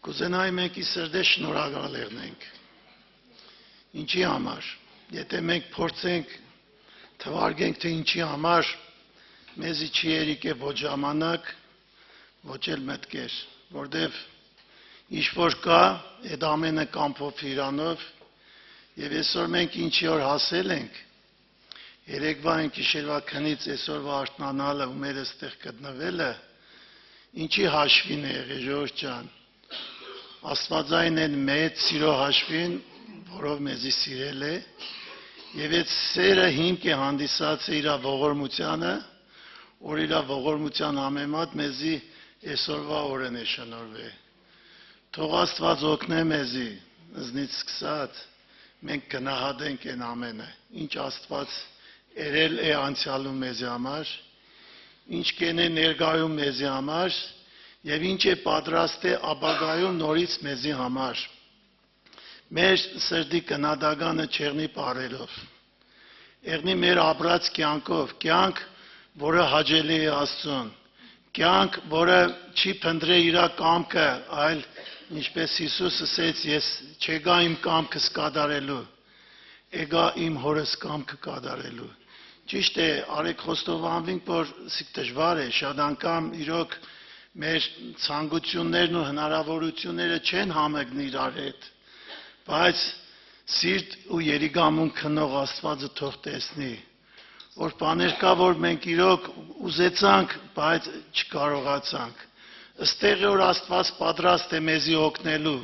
Կուզենայի մենք ի սրտե շնորհակալ եղնենք։ Ինչի համար, եթե մենք փորձենք թվարկենք, թե ինչի համար մեզի չի եկել ոչ ժամանակ, ոչ էլ մտքեր, որտեվ ինչ որ կա, այդ ամենը կամփով իրանով, եւ այսօր մենք ինչի որ հասել ենք, երեկվա այն գիշերվա քնից այսօրվա արթնանալը ու մեր այստեղ գտնվելը, ինչի հաշվին է եղել, ժողովուրդ ջան, Աստվածային են մեծ սիրո հաշվին, որով մեզի սիրել է, եւ այդ սերը հիմք է հանդիսացել իր ողորմությանը, որ իր ողորմության համեմատ մեզի այսօրվա օրն է շնորհվել։ Թող Աստված օգնե մեզի, ըզնից սկսած, մենք գնահատենք այն ամենը, ինչ Աստված երել է անցյալում մեզի համար, ինչ կեն է ներկայում մեզի համար, եւ ինչ է պատրաստ է ապագայում նորից մեզի համար։ Մեր սրտի կնադագանը չեղնի պարելով, եղնի մեր ապրած կյանքով, կյանք, որը հաճելի է Աստծուն, կյանք, որը չի փնտրել իր կամքը, այլ ինչպես Հիսուս ասեց, ես չեկա իմ կամքս կատարելու, եկա իմ հորս կամքը կատարելու։ Ճիշտ է, արեք խոստովանվենք, որ դժվար է, շատ անգամ իրոք մեր ցանկություններն ու հնարավորությունները չեն համընկնի իրար հետ, բայց սիրտ ու երիգամուն քնող Աստվածը թող տեսնի, որ բաներ կա, որ մենք իրոք ուզեցանք, բայց չկարողացանք, ըստեղ որ Աստված պատրաստ է մեզի օգնելու,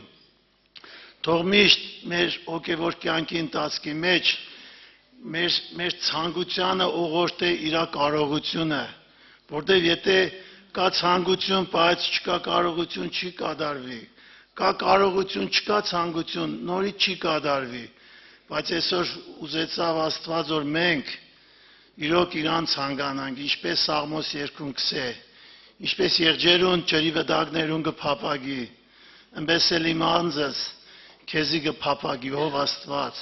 թող միշտ մեր հոգևոր կյանքի ընթացքի մեջ մեր ցանկությանը ուղղորդե իր կարողությունը, որտեղ եթե կա ցանկություն, բայց չկա կարողություն, չի կատարվի, կա կարողություն, չկա ցանկություն, նորից չի կատարվի, բայց այսօր ուզեցավ Աստված, որ մենք իրոք իրան ցանկանանք, ինչպես Սաղմոս 2:20, ինչպես եղջերուն ջրի վտակներուն կփափագի, այնպես էլ իմ անձս քեզի կփափագի, ով Աստված,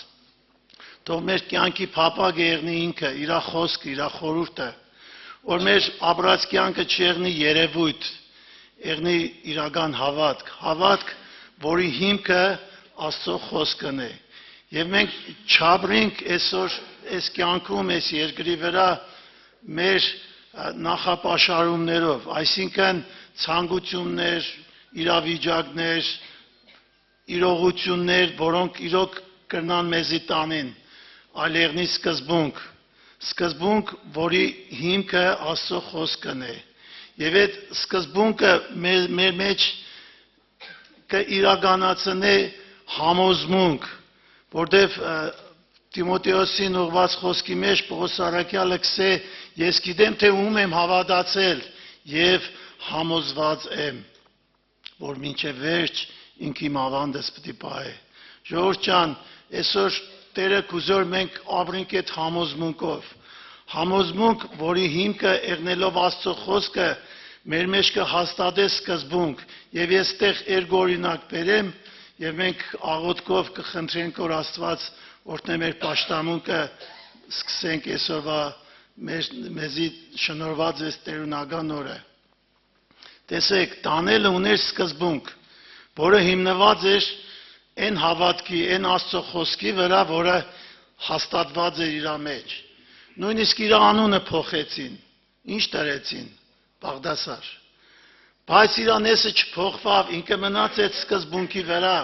թող մեր կյանքի փափագը եղնի ինքը, իր խոսքը, իր խորհուրդը, որ մեր ապրած կյանքը չեղնի երևույթ, եղնի իրական հավատք, որի հիմքը Աստծո խոսքն է։ Եվ մենք չապրենք այսօր այս կյանքում, այս երկրի վրա մեր նախապաշարումներով, այսինքն ցանկություններ, իրավիճակներ, իրողություններ, որոնք իրոք կրնան մեզի տանին, այլ եղնի սկզբունք, որի հիմքը Աստծո խոսքն է։ Եվ այդ սկզբունքը մեր մեջ կիրականացնե համոզմունք, որտեվ Տիմոթեոսին ուղված խոսքի մեջ Պողոս առաքյալը կսե, ես գիտեմ, թե ում եմ հավատացել եւ համոզված եմ, որ մինչև վերջ ինք իմ ավանդս պիտի պահե։ Ժողովուրդ ջան, այսօր Տերը կուզոր մենք ապրենք այդ համոզմունք, որի հիմքը եղնելով Աստծո խոսքը մեր մեջ կհաստատե սկզբունք, եւ ես այդտեղ երկօրինակ բերեմ, եւ մենք աղոթքով կխնդրենք, որ Աստված օրհնե մեր պաշտամունքը, սկսենք այսօրվա մեզի շնորհված այս տերունական օրը։ Տեսեք, Դանիելը ուներ սկզբունք, որը հիմնված էր այն հավատքի, այն Աստծո խոսքի վրա, որը հաստատված էր իր մեջ։ Նույնիսկ իր անունը փոխեցին, ինչ դրեցին, Բաղդասար։ Բայց իր անունը չփոխվավ, ինքը մնաց այդ սկզբունքի վրա,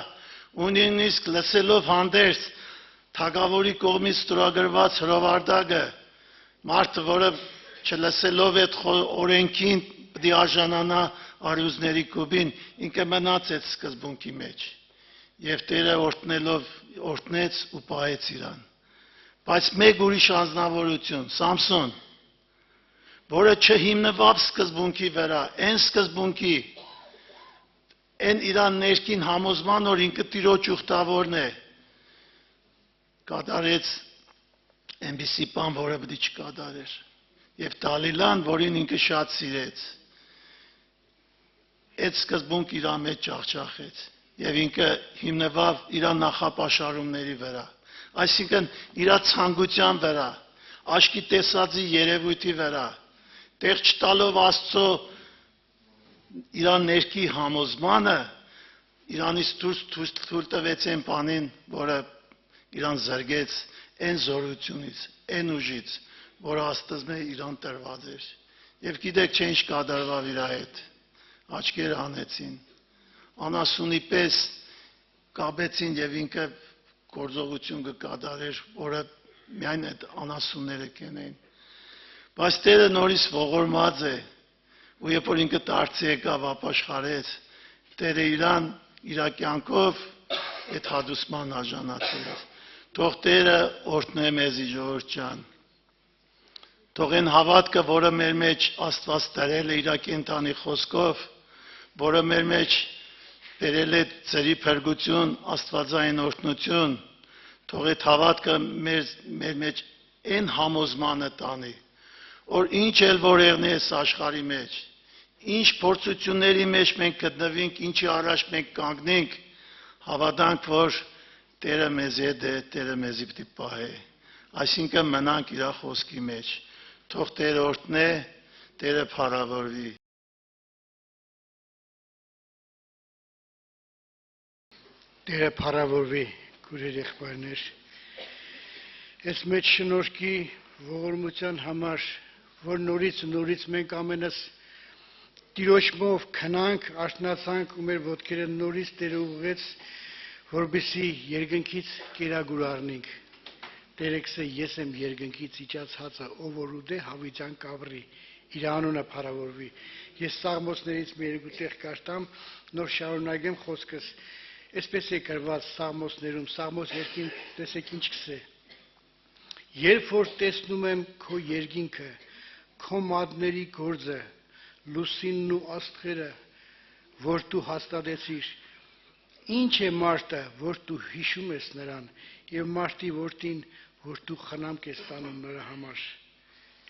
ու նույնիսկ լսելով հանդերձ թագավորի կողմից ստորագրված հրովարտակը, մարդը, որը չլսելով այդ օրենքին պիտի արժանանա արյուզների կուբին, ինքը մնաց այդ սկզբունքի մեջ։ Եվ Տերը օրհնեց ու պահեց իրան։ Բայց մեկ ուրիշ անձնավորություն, Սամսոն, որը չհիմնվավ սկզբունքի վրա, այն սկզբունքի, այն իրան ներքին համոզման, որ ինքը Տիրոջ ուխտավորն է, կատարեց այնպիսի բան, որը պետք է չկատարեր։ Եվ Դալիլան, որին ինքը շատ սիրեց, այդ սկզբունքը իր մեջ ջախջախեց։ Եվ ինքը հիմնվավ իր նախապաշարումների վրա, այսինքն իր ցանկության վրա, աչքի տեսածի երևույթի վրա, տեղ չտալով Աստծո իր ներքի համոզմանը, Իրանից դուրս թույլ տվեց այն բանին, որը իրան զրկեց այն զորությունից, այն ուժից, որը Աստծո իրան տրված էր։ Եվ գիտեք, չէ ինչ կատարվավ իր հետ։ Աչքերը հանեցին, անասունի պես կապեցին եւ ինքը գործողություն կկատարեր, որը միայն այդ անասունները կենեն։ Բայց Տերը նորից ողորմած է, ու երբ որ ինքը դարձի եկավ ապաշխարեց, Տերը իրան իր կյանքով այդ հադուսման արժանացրեց։ Թող Տերը օրհնե մեզի ժողովուրդ ջան։ Թող այն հավատքը, որը մեր մեջ Աստված դրել է իր կենթանի խոսքով, որը մեր մեջ բերել է ծերի փրկություն, Աստվածային օրհնություն, թող այդ հավատքը մեր մեջ այն համոզմանը տանի, որ ինչ էլ որ եղնի այս աշխարհի մեջ, ինչ փորձությունների մեջ մենք գտնվենք, ինչի առաջ մենք կանգնենք, հավատանք, որ Տերը մեզ հետ է, Տերը մեզի պիտի պահի։ Այսինքն մնանք իր խոսքի մեջ։ Թող Տերը օրհնե, Տերը փառավորվի։ Տերը փառավորվի, քուրեր եղբայրներ։ Այս մեծ շնորհքի ողորմության համար, որ նորից մենք ամենս Տիրոջով քնանք, արթնացանք ու մեր ոտքերը նորից Տերը ուղղեց, որպեսզի երկնքից կերակուր առնենք։ Տերը գսե ես եմ երկնքից իջացածը, ով որ ուտե հավիտյան կաբրի, իր անունը փառավորվի։ Ես Սաղմոսներից մի երկու տեղ կարդամ, նոր շարունակեմ խոսքս։ Այսպես է գրված Սաղմոսներում, Սաղմոս 2-ին տեսեք ինչ գսե։ Երբ որ տեսնում եմ քո երկինքը, քո մատների գործը, լուսինն ու աստղերը, որ դու հաստատեցիր, ինչ է մարդը, որ դու հիշում ես նրան, եւ մարդի որդին, որ դու խնամք ես տանում նրա համար։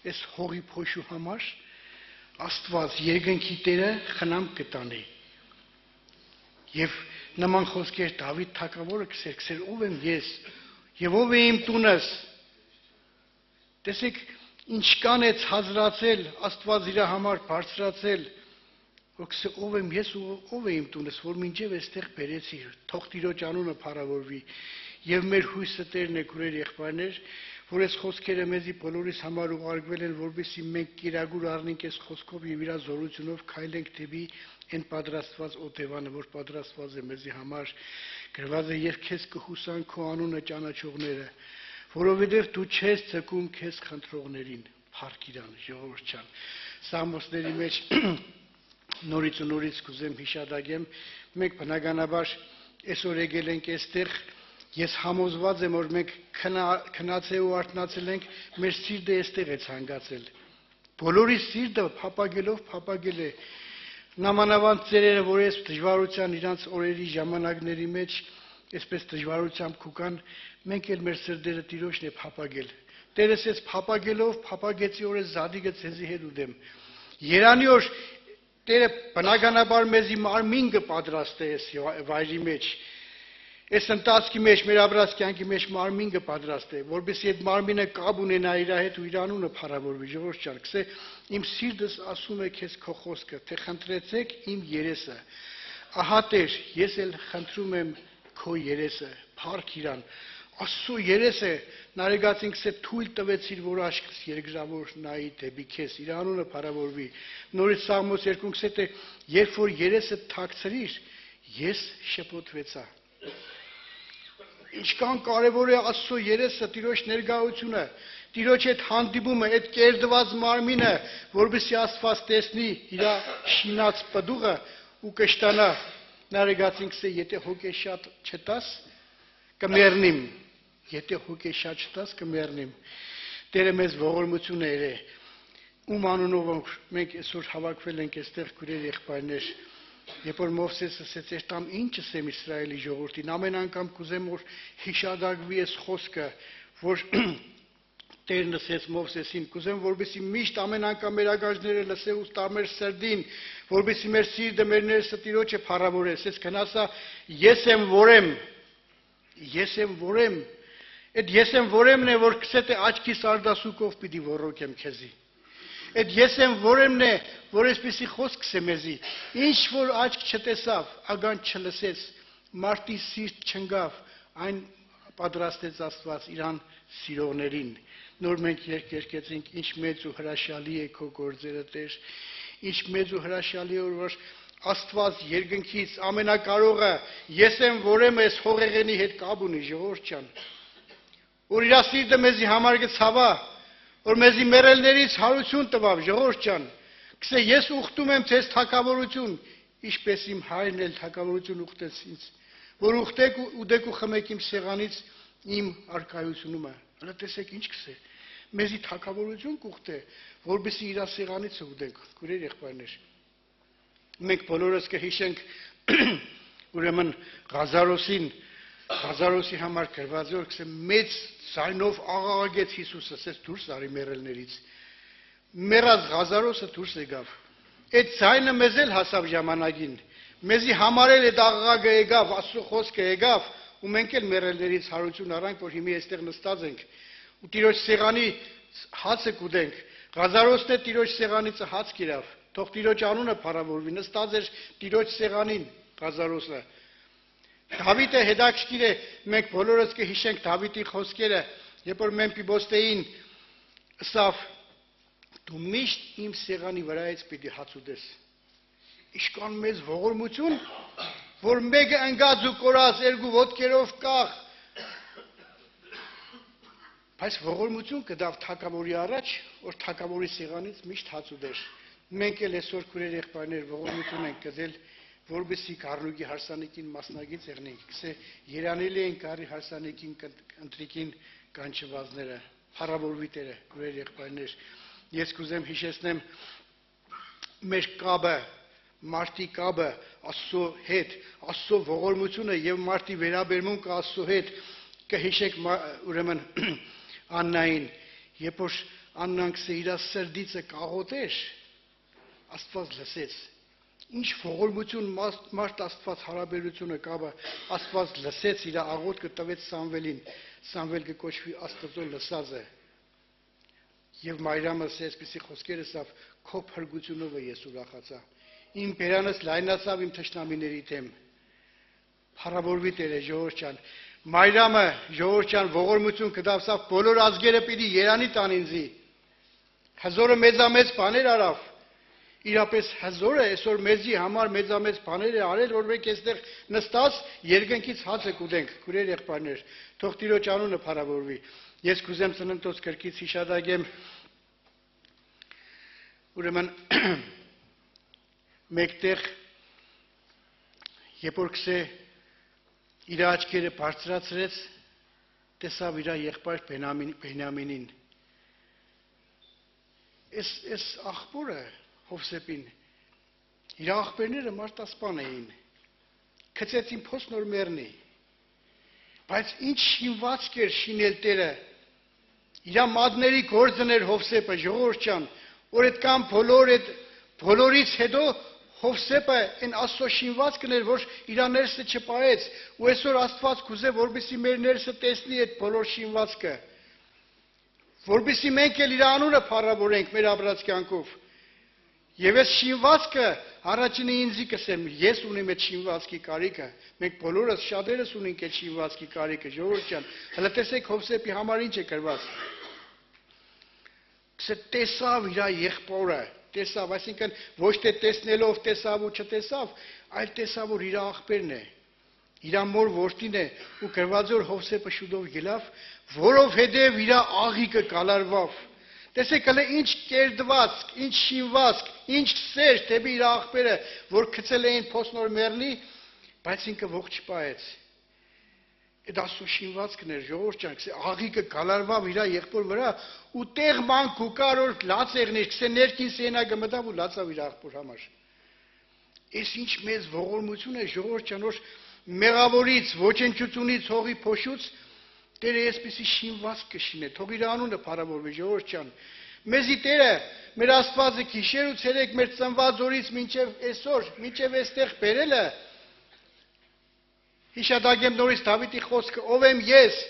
Այս հողի փոշու համար Աստված երկնքի Տերը խնամք կտանի։ Եվ նման խոսքեր Դավիթ թագավորը գսեր, ով եմ ես, եւ ով է իմ տունս։ Տեսեք, ինչքան է ցածրացել Աստված իր համար բարձրացել, որ գսե ով եմ ես ու ով է իմ տունս, որ մինչև այստեղ բերեցի, թող Տիրոջ անունը փառավորվի։ Եվ մեր հույսը Տերն է, քուրեր եղբայրներ, որ այս խոսքերը մեզի բոլորիս համար ուղարկվել են, որպեսզի մենք կերակուր առնենք այս խոսքով եւ իր զորությունով քայլենք դեպի այն պատրաստված օտևանը, որ պատրաստված է մեզի համար։ Գրված է, եւ քեզ կհուսան քո անունը ճանաչողները, որովհետեւ դու չես ցկում քեզ խնդրողներին։ Փառք իրան, ժողովուրդ ջան։ Սաղմոսների մեջ նորից կուզեմ հիշադակեմ, մենք բնականաբար այսօր եկել ենք այստեղ, ես համոզված եմ, որ մենք քնացել ու արթնացել ենք, մեր սիրտը այստեղ է ցանկացել։ Բոլորի սիրտը փափագել է։ Նամանավանդ ծերերը, որ այս դժվարության իրանց օրերի ժամանակների մեջ, այսպես դժվարությամբ կուկան, մենք էլ մեր սրտերը Տիրոջն է փափագել։ Տերս ես փափագեցի որ ես զադիգը ցեզի հետ ուդեմ։ Երանի որ Տերը բնականաբար մեզի մարմին կպատրաստե այս վայրի մեջ, այս ընթացքի մեջ, մեր ապրած կյանքի մեջ մարմին կպատրաստե, որպեսզի այդ մարմինը կապ ունենա իր հետ ու իր անունը փառավորվի, ժողովուրդ ջան, գսե իմ սիրտս ասում է քեզ քո խոսքը, թե խնդրեցեք իմ երեսը։ Ահա Տեր, ես էլ խնդրում եմ քո երեսը, փառք իրան։ Աստծո երեսը նարեկացին գսե թույլ տվեցիր, որ աշկս երկրավոր նայի դեպի քեզ, իր անունը փառավորվի։ Նորից Սաղմոս 2 գսե թե երբ որ երեսը թաքցրիր, ես շփոթվեցա։ Ինչքան կարևոր է Աստծո երեսը, Տիրոջ ներկայությունը, Տիրոջ այդ հանդիպումը, այդ կերտված մարմինը, որովհետեւ Աստված տեսնի իր շինած պդուղը ու կշտանա։ Նարեկացին գսե եթե հոգեշատ չտաս, կմեռնիմ։ Եթե հոգեշատ չտաս, կմեռնիմ։ Տերը մեզ ողորմություն է երե։ Ում անունով մենք այսօր հավաքվել ենք այստեղ քուրեր եղբայրներ, երբ որ Մովսեսը ասեց, «Երտամ ինչ ասեմ Իսրայելի ժողովրդին», ամեն անգամ կուզեմ որ հիշադակվի այս խոսքը, որ Տերն ասեց Մովսեսին, կուզեմ որպեսզի միշտ ամեն անգամ մեր ագաժները լսե ու տա մեր սրտին, որպեսզի մեր սիրտը, մեր ներսը Տիրոջը փառավորե։ Ասեց քնասա, ես եմ որեմ։ Այդ ես եմ որեմն է, որ գսե թե աչքիս արդասուկով պիտի ոռոգեմ քեզի։ Այդ ես եմ որեմն է, որ այսպեսի խոսք գսե մեզի։ Ինչ որ աչք չտեսավ, ագան չլսեց, Մարտի սիրտ չնգավ, այն պատրաստեց Աստված իրան սիրողներին։ Նոր մենք երկեցինք, ինչ մեծ ու հրաշալի է քո գործերը, Տեր, ինչ մեծ ու հրաշալի է, որ Աստված երկնքից ամենակարողը, ես եմ, որ եմ այս հողեղենի հետ կապ ունի, ժողովուրդ ջան, որ իր սիրտը մեզի համար գցավա, որ մեզի մեռելներից հարություն տվավ, ժողովուրդ ջան, գսե ես ուխտում եմ ձեզ թագավորություն, ինչպես իմ հայրն էլ թագավորություն ուխտեց ինձ, որ ուխտեք ու դեք ու խմեք իմ սեղանից իմ արկայությունումը։ Հələ տեսեք ինչ գսե, մեզի թագավորություն կուխտե, որպեսզի իր սեղանից ուտենք, քուրեր եղբայրներ։ Մենք բոլորս կհիշենք ուրեմն Ղազարոսի համար գրված որ գսե մեծ ձայնով աղաղակեց Հիսուսը, ասեց դուրս արի մեռելներից։ Մեռած Ղազարոսը դուրս եկավ։ Այդ ձայնը մեզ էլ հասավ ժամանակին։ Մեզի համար էլ այդ աղաղակը եկավ, Աստծո խոսքը եկավ, ու մենք էլ մեռելներից հարություն առանք, որ հիմի այստեղ նստած ենք։ Ու Տիրոջ սեղանի հացը կուտենք։ Ղազարոսն է Տիրոջ սեղանից հաց կիրավ։ Թող Տիրոջ անունը փառավորվի, նստած էր Տիրոջ սեղանին Ղազարոսը։ Դավիթը հետաքրքիր է, մենք բոլորս կհիշենք Դավիթի խոսքերը, երբ որ Մեմփիբոստեին ասավ. դու միշտ իմ սեղանի վրայից պիտի հաց ուտես։ Իշքան մեծ ողորմություն, որ մեկը ընկած ու կորած երկու ոտքերով կախ։ Բայց ողորմություն կդավ թագավորի առաջ, որ թագավորի սեղանից միշտ հաց ուտեր։ Մենք էլ այսօր քուրեր եղբայրներ ողորմություն ենք կդել, որպեսզի Գառնուկի հարսանեկին մասնագից եղնենք։ Գսե երանելի են Գառի հարսանեկին ընտրիկին կանչվածները, փառավորվի Տերը, քուրեր եղբայրներ։ Ես կուզեմ հիշեցնեմ մեր կապը, մարդի կապը Աստծո հետ, Աստծո ողորմությունը եւ մարդի վերաբերմունքը Աստծո հետ կհիշեք ուրեմն Աննային, երբ որ Աննան գսե իր սրդիցը կաղոտեր, Աստված լսեց։ Ինչ ողորմություն մարդ Աստված հարաբերությունը կապը, Աստված լսեց իր աղոթքը տվեց Սամվելին, Սամվել կկոչվի Աստծո լսածը։ Եվ Մայրամը այսպիսի խոսքեր ասավ, քո փրկությունով ես ուրախացա։ Իմ բերանս լայնացավ իմ թշնամիների դեմ։ Փառավորվի Տերը ժողովուրդ ջան։ Մայրամը ժողովուրդ ջան ողորմություն կդավսավ բոլոր ազգերը պիտի երանի տան ինձի։ Հզորը մեծամեծ բաներ արավ։ Իրապես հզորը այսօր մեզի համար մեծամեծ բաներ է արել, որ մենք այստեղ նստած երկնքից հացը կուտենք, քուրեր եղբայրներ, թող Տիրոջ անունը փառավորվի։ Ես կուզեմ ծննդոց կրկից հիշադակեմ ուրեմն մեկտեղ երբ որ գսե իր աչքերը բարձրացրեց, տեսավ իր եղբայր Բենյամինին։ Այս աղբորը Հովսեփին իր աղբերները մարտասպան էին։ Գցեցին փոսնոր մեռնի։ Բայց ինչ շինվածք էր շինել Տերը։ Իր մատների գործն էր Հովսեփը, ժողովուրդ ջան, որ այդքան բոլորից հետո Հովսեփը այն Աստծո շինվածքն էր, որ իր ներսը չպահեց, ու այսօր Աստված կուզե, որպեսզի մեր ներսը տեսնի այդ բոլոր շինվածքը, որպեսզի մենք էլ իր անունը փառավորենք մեր ապրած կյանքով։ Եվ այս շինվածքը առաջինը ինձի կսեմ, ես ունեմ այդ շինվածքի կարիքը, մենք բոլորս շատերս ունենք այդ շինվածքի կարիքը, ժողովուրդ ջան, հələ տեսեք Հովսեփի համար ինչ է գրված։ Գսե տեսավ իր եղբորը, տեսավ, այսինքն ոչ թե տեսնելով տեսավ ու չտեսավ, այլ տեսավ որ իր աղբերն է, իր մոր որդին է, ու գրված որ Հովսեփը շուտով ելավ, որովհետև իր աղիքը կալարվավ։ Տեսեք հələ ինչ կերդվածք, ինչ շինվածք, ինչ սեր դեպի իր աղբերը, որ գցել էին փոսնոր մեռնի, բայց ինքը ողջ չպահեց։ Այդ Աստծո շինվածքն էր, ժողովուրդ ջան, աղիքը գալարվավ իր եղբոր վրա, ու տեղ մանք ու կարոր լաց եղներ, գսե ներքին սենագը մտավ ու լացավ իր աղբոր համար։ Այս ինչ մեծ ողորմություն է, ժողովուրդ ջան, որ մեղավորից, ոչնչությունից, հողի փոշուց Տերը այսպիսի շինվածք կշինե, թող իր անունը փառավորվի, ժողովուրդ ջան։ Մեզի Տերը, մեր Աստվածը գիշեր ու ցերեկ մեր ծնված օրից մինչև այսօր, մինչև այստեղ բերել է։ Հիշադակեմ նորից Դավիթի խոսքը, ով եմ ես,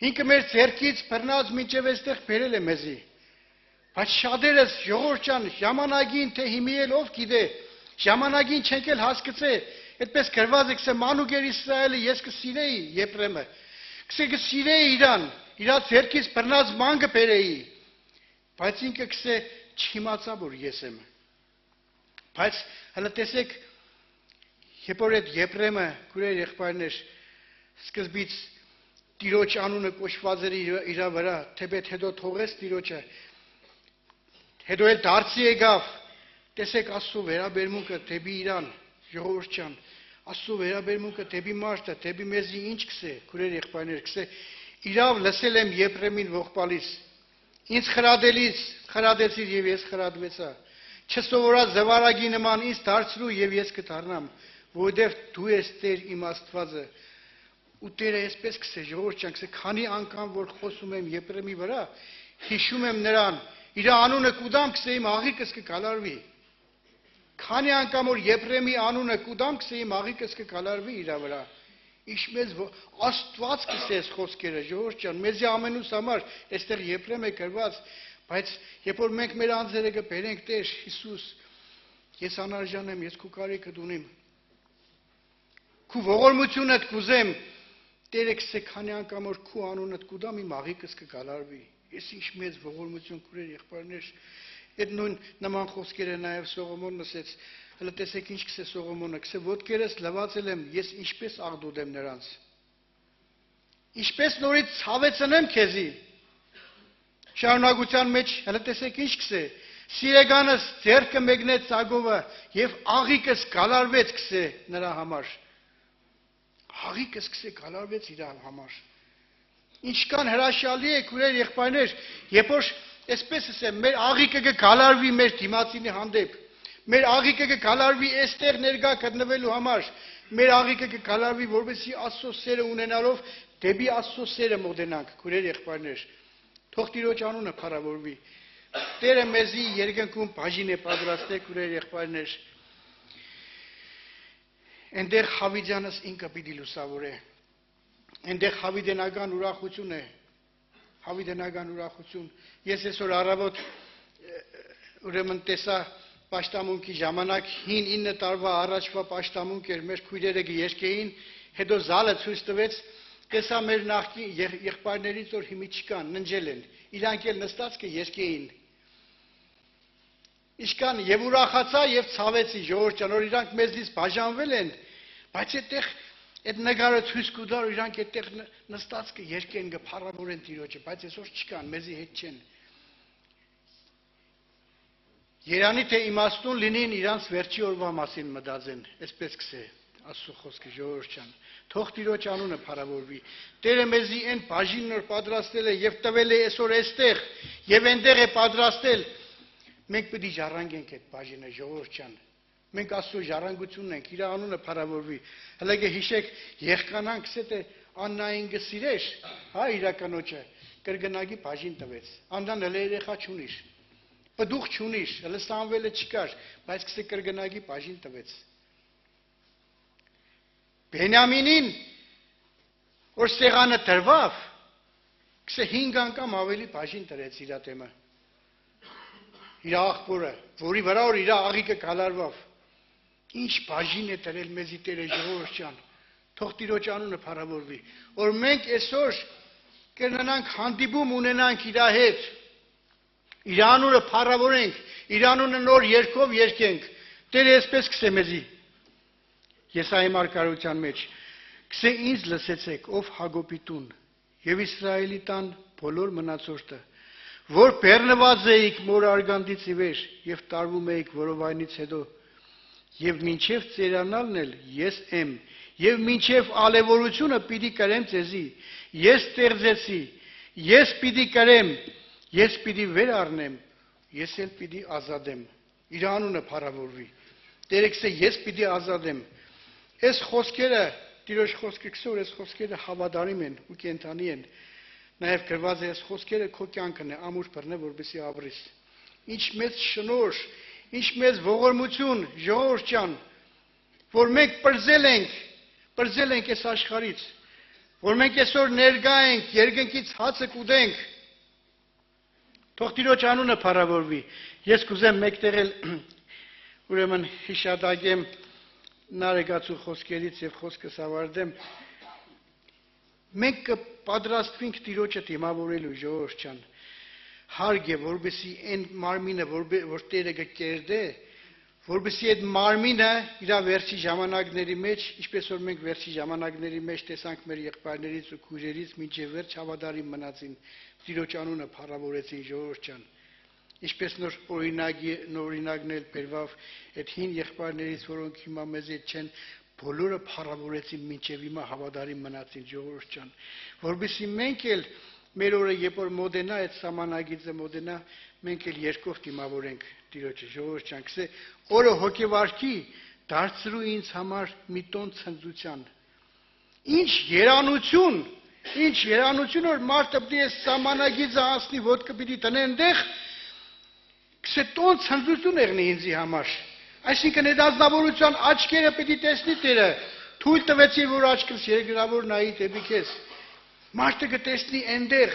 ինքը մեր ձեռքից բռնած մինչև այստեղ բերել է մեզի։ Բայց շատերս ժողովուրդ ջան, ժամանակին թե հիմի էլ ով գիտե, ժամանակին չենք էլ հասկացե, Այդպես գրված է, գսե մանուկեր Իսրայելը ես կսիրեի Եփրեմը։ Գսե կսիրեի իրան, իրա ձեռքից բռնած ման կբերեի։ Բայց ինքը գսե չիմացա որ ես եմ։ Բայց հələ տեսեք, երբ որ այդ Եփրեմը քուրեր եղբայրներ սկզբից Տիրոջ անունը կոչված էր իր վրա, թեպետ հետո թողեց Տիրոջը, հետո էլ դարձի եկավ, տեսեք Աստծո վերաբերմունքը դեպի իրան, ժողովուրդ ջան, Աստծո վերաբերմունքը դեպի մարդը, դեպի մեզի ինչ կսե, քուրեր եղբայրներ, կսե իրավ լսել եմ Եփրեմին ողբալից, ինձ խրադեցիր եւ ես խրադվեցա, չսովորած զվարագի նման ինձ դարձրու եւ ես կդառնամ, որովհետեւ դու ես Տեր իմ Աստվածը։ Ու Տերը այսպես կսե ժողովուրդ ջան, կսե քանի անգամ որ խոսում եմ Եփրեմի վրա, հիշում եմ նրան, իր անունը կուդամ կսե իմ աղիքս կգալարվի։ Քանի անգամ որ Եփրեմի անունը կուդամ կսե իմ աղիքս կգալարվի իր վրա։ Իշմեզ Աստված կսե այս խոսքերը ժողովուրդ ջան, մեզի ամենուս համար այստեղ Եփրեմ է գրված, բայց երբ որ մենք մեր անձերը կբերենք Տեր Հիսուս, ես անարժան եմ, ես քո կարիքդ ունեմ։ Քո ողորմությունդ կուզեմ Տերը կսե քանի անգամ որ քո անունդ կուդամ իմ աղիքս կգալարվի։ Ես ինչ մեծ ողորմություն քուրեր եղբայրներ։ Այդ նույն նման խոսքերը նաև Սողոմոնն ասեց։ Հələ տեսեք ինչ կսե Սողոմոնը, կսե ոտքերս լվացել եմ, ես ինչպես աղդուդեմ նրանց։ Ինչպես նորից ցավեցնեմ քեզի։ Շարունակության մեջ հələ տեսեք ինչ կսե։ Սիրեգանս ձեռքը մեկնեց Սագովը եւ աղիքս գալարվեց կսե նրա համար։ Աղիքս կսե գալարվեց իր համար։ Ինչքան հրաշալի է քուրեր եղբայրներ, երբ որ այսպես ասեմ, մեր աղիքը կգալարվի մեր դիմացինի հանդեպ, մեր աղիքը կգալարվի այստեղ ներկա գտնվելու համար, մեր աղիքը կգալարվի, որովհետեւ Աստծո սերը ունենալով դեպի Աստծո սերը մոտենանք, քուրեր եղբայրներ։ Թող Տիրոջ անունը փառավորվի։ Տերը մեզի երկնքում բաժին է պատրաստել քուրեր եղբայրներ։ Այնտեղ Հավիդյանս ինքը պիտի լուսավորե։ Այնտեղ հավիդենական ուրախություն է։ Հավիդենական ուրախություն։ Ես այսօր առավոտ ուրեմն տեսա պաշտամունքի ժամանակ 9 տարվա առաջվա պաշտամունք էր, մեր քույրերը երգեին, հետո զալը ցույց տվեց, տեսա մեր նախկին եղբայրներից որ հիմի չկան, ննջել են։ Իրանք էլ նստած կերգեին։ Իշքան եւ ուրախացա եւ ցավեցի ժողովուրդ ջան, որ իրանք մեզից բաժանվել են, բայց այդտեղ այդ նկարը ցույց կտա, որ իրանք այդտեղ նստած կերկեն, կփառավորեն Տիրոջը, բայց այսօր չկան, մեզի հետ չեն։ Երանի թե իմաստուն լինին իրանց վերջի օրվա մասին մտածեն, այսպես կսե Աստծո խոսքը ժողովուրդ ջան։ Թող Տիրոջ անունը փառավորվի։ Տերը մեզի այն բաժինն որ պատրաստել է եւ տվել է այսօր այստեղ եւ այնտեղ է պատրաստել։ Մենք պետք է ժառանգենք այդ բաժինը ժողովուրդ ջան։ Մենք Աստծո ժառանգությունն ենք, իր անունը փառավորվի։ Հələ հիշեք եղկանանք սեթե Աննային գսիրեր, հա իրականոջը կրկնագի բաժին տվեց։ Աննան հələ երեխա չունիր։ Պդուխ չունիր, հələ Սամվելը չկար, բայց կսե կրկնագի բաժին տվեց։ Բենյամինին որ սեղանը դրվավ, կսե 5 անգամ ավելի բաժին տրեց իր դեմը։ Իր աղբորը, որի վրա որ իր աղիքը գալարվավ։ Ինչ բաժին է տրել մեզի Տերը ժողովուրդ ջան։ Թող Տիրոջ անունը փառավորվի, որ մենք այսօր կգնանք հանդիպում ունենանք իր հետ։ Իր անունը փառավորենք, իր անունը նոր երգով երգենք։ Տերը այսպես կսե մեզի։ Եսայի մարգարության մեջ կսե ինձ լսեցեք, ով Հակոբի տուն եւ Իսրայելի տան բոլոր մնացորդը, որ բեռնված էիք մոր արգանդից ի վեր եւ տարվում էիք որովայնից հետո եւ մինչեւ ծերանալն էլ ես եմ եւ մինչեւ ալևորությունը պիտի կրեմ ձեզի ես ստեղծեցի ես պիտի կրեմ ես պիտի վեր առնեմ ես էլ պիտի ազատեմ իր անունը փառավորվի Տերը կսե ես պիտի ազատեմ այս խոսքերը Տիրոջ խոսքը կսոր այս խոսքերը հավատարիմ են ու կենթանի են Նաև գրված է այս խոսքերը քո կյանքն է ամուր բռնե որպեսի ապրես։ Ինչ մեծ շնորհ, ինչ մեծ ողորմություն, ժողովուրդ ջան, որ մենք պրզել ենք այս աշխարհից, որ մենք այսօր ներկա ենք, երկնքից հացը կուտենք։ Թող Տիրոջ անունը փառավորվի։ Ես կուզեմ մեկտեղել ուրեմն հիշատակեմ նարեկացու խոսքերից եւ խոսքս ավարտեմ, մենք կպատրաստվենք Տիրոջը դիմավորելու ժողովուրդ ջան, հարկ է, որովհետեւ այն մարմինը, որ Տերը կկերդե, որովհետեւ այդ մարմինը իր վերջի ժամանակների մեջ, ինչպես որ մենք վերջի ժամանակների մեջ տեսանք մեր եղբայրներից ու քույրերից մինչև վերջ հավատարիմ մնացին, Տիրոջ անունը փառավորեցին ժողովուրդ ջան, ինչպես նոր օրինակն էլ բերվավ այդ հին եղբայրներից, որոնք հիմա մեզ հետ չեն, բոլորը փառավորեցին մինչև հիմա հավատարիմ մնացին ժողովուրդ ջան, որովհետեւ մենք էլ մեր օրը երբ որ մոտենա այդ սահմանագիծը մոտենա, մենք էլ երկով դիմավորենք Տիրոջը ժողովուրդ ջան, գսե օրը հոգեվարքի դարձրու ինձ համար մի տոն ցնծության։ Ինչ երանություն որ մարդը պիտի այս սահմանագիծը անցնի, ոտքը պիտի տնե այնտեղ, գսե տոն ցնծություն եղնի ինձի համար։ Այսինքն այդ ազնվորության աչքերը պիտի տեսնի Տերը, թույլ տվեցի որ աչքս երկրավոր նայի դեպի քեզ։ Մարդը կտեսնի այնտեղ,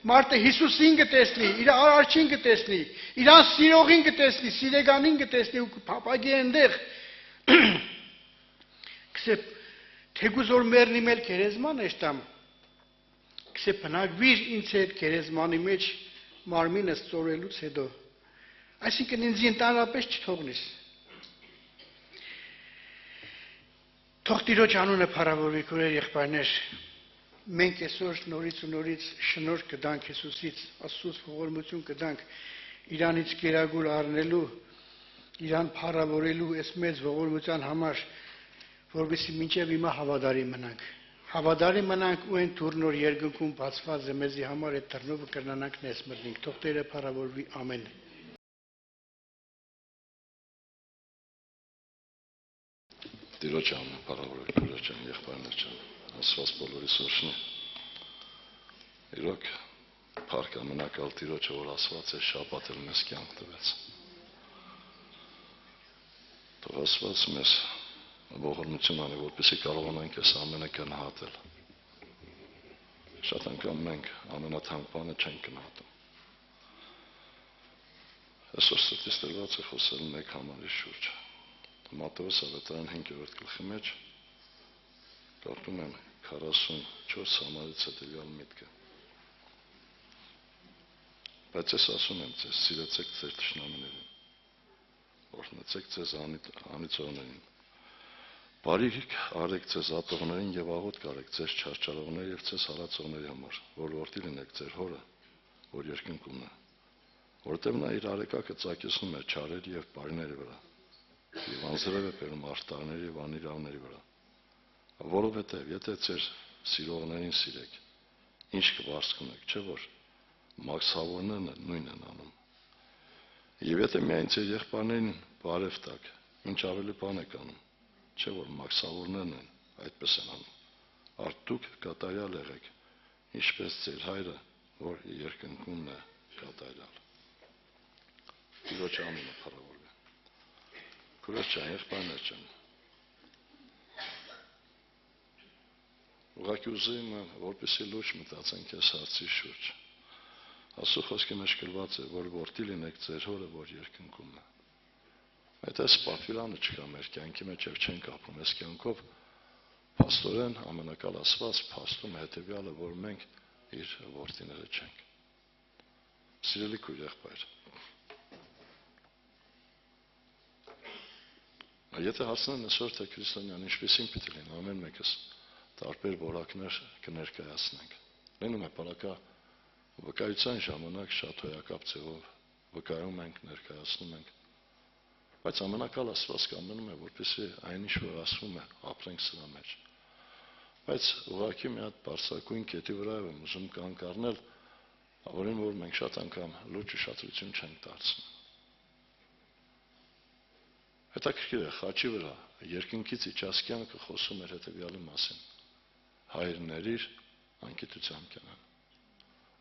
մարդը Հիսուսին կտեսնի, իր արարչին կտեսնի, իրան սիրողին կտեսնի, սիրեգանին կտեսնի ու կփապագի այնտեղ։ Գսե թեկուզ որ մեռնի մեր գերեզման էստամ, գսե բնակվիր ինձ հետ գերեզմանի մեջ մարմինս ծորելուց հետո։ Այսինքն ինձ ընդհանրապես չթողնես։ Թող Տիրոջ անունը փառավորվի քույրեր եղբայրներ։ Մենք այսօր նորից ու նորից շնորհ կտանք Հիսուսից, Աստծուց ողորմություն կտանք Իրանից գերագուր առնելու, Իրան փառավորելու այս մեծ ողորմության համար, որովհետեւ մինչև հիմա հավատարիմ մնանք։ Հավատարիմ մնանք ու այն դուռն որ երկնքում բացված է մեզի համար այդ դռնովը կրնանանք ներս մտնենք։ Թող Տերը փառավորվի, ամեն։ Տիրոջ անունը փառավորվի, քույրեր ջան, եղբայրներ ջան, Աստված բոլորի սորշնի։ Իրոք փառք ամենակալ Տիրոջը, որ ասված է շաբաթել մեզ կյանք տվեց։ Թող Աստված մեզ ողորմություն անի, որպեսզի կարողանանք այս ամենը գնահատել։ Շատ անգամ մենք ամենաթանկ բանը չենք գնահատում։ Այսօր ստից տրված է խոսել մեկ համարի շուրջ։ Մատթեոս ավետարան 5-րդ գլխի մեջ կարդում եմ 44 համարից հետևյալ միտքը։ Բայց ես ասում եմ ձեզ, սիրեցեք ձեր թշնամիներին, օրհնեցեք ձեզ անիծողներին, բարիք արեք ձեզ ատողներին եւ աղոթք արեք ձեզ չարչարողների եւ ձեզ հարացողների համար, որ որդի լինեք ձեր հորը, որ երկնքում է, որտեղ նա իր արեկակը ծակեցնում է չարերի եւ բարիների վրա, եւ անձրև է բերում արտարների եւ անիրավների վրա, որովհետեւ եթե ձեր սիրողներին սիրեք, ինչ կվարձք ունեք, չէ՞ որ մաքսավորներն նույնն են անում։ Եվ եթե միայն ձեր եղբայրներին բարև տաք, ինչ ավելի բան եք անում, չէ՞ որ մաքսավորներն են այդպես են անում։ Արդ դուք կատարյալ եղեք, ինչպես ձեր հայրը, որ երկնքումն է կատարյալ։ Տիրոջ անունը փառավորվի։ Քույրեր ջան, եղբայրներ ջան, ուղղակի ուզում եմ, որպեսզի լուրջ մտածենք այս հարցի շուրջ։ Աստծո խոսքի մեջ գրված է, որ որդի լինեք ձեր հորը, որ երկնքում է։ Այդպես պատվիրանը չկա մեր կյանքի մեջ եւ չենք ապրում այս կյանքով, փաստորեն ամենակալ Աստված փաստում է հետեւյալը, որ մենք իր որդիները չենք։ Սիրելի քույր եղբայր, եթե հարցնեն այսօր թե քրիստոնյան ինչպեսին պիտի լինի, ամեն մեկս տարբեր որակներ կներկայացնենք։ Լինում է պարակա վկայության ժամանակ շատ հոյակապ ձևով վկայում ենք, ներկայացնում ենք, բայց ամենակալ Աստված կամենում է, որպեսզի այն ինչ որ ասվում է, ապրենք սրա մեջ։ Բայց ուղղակի մի հատ բարձրակույն կետի վրա եմ ուզում կանգ առնել, որին որ մենք շատ անգամ լուրջ ուշադրություն չենք դարձնում։ Հետաքրքիր է, խաչի վրա երկնքից իջած կյանքը խոսում էր հետևյալի մասին. հայր ներիր, անկիտությամբ կենան։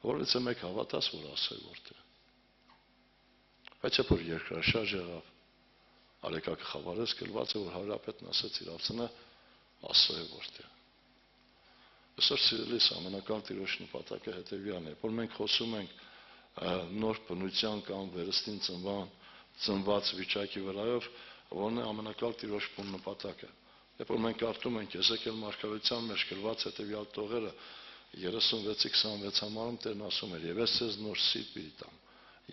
Որովհետեւ մեկ հավատաց, որ ասել որտեղ։ Բայց երբ որ երկրաշարժ եղավ, արեկակը խավարեց, գրված է, որ հարապետն ասեց իր ացնը ասել որտեղ։ Այսօր սիրելիս ամենակալ Տիրոջ նպատակը հետևյալն է, որ մենք խոսում ենք նոր բնության կամ վերստին ծնված վիճակի վրայով, որն է ամենակալ Տիրոջ բուն նպատակը։ Երբ որ մենք կարդում ենք Եզեկիել մարգարեության մեջ գրված հետևյալ տողերը 36-26 համարում Տերն ասում էր. «Եվ ես ձեզ նոր սիրտ պիտի տամ,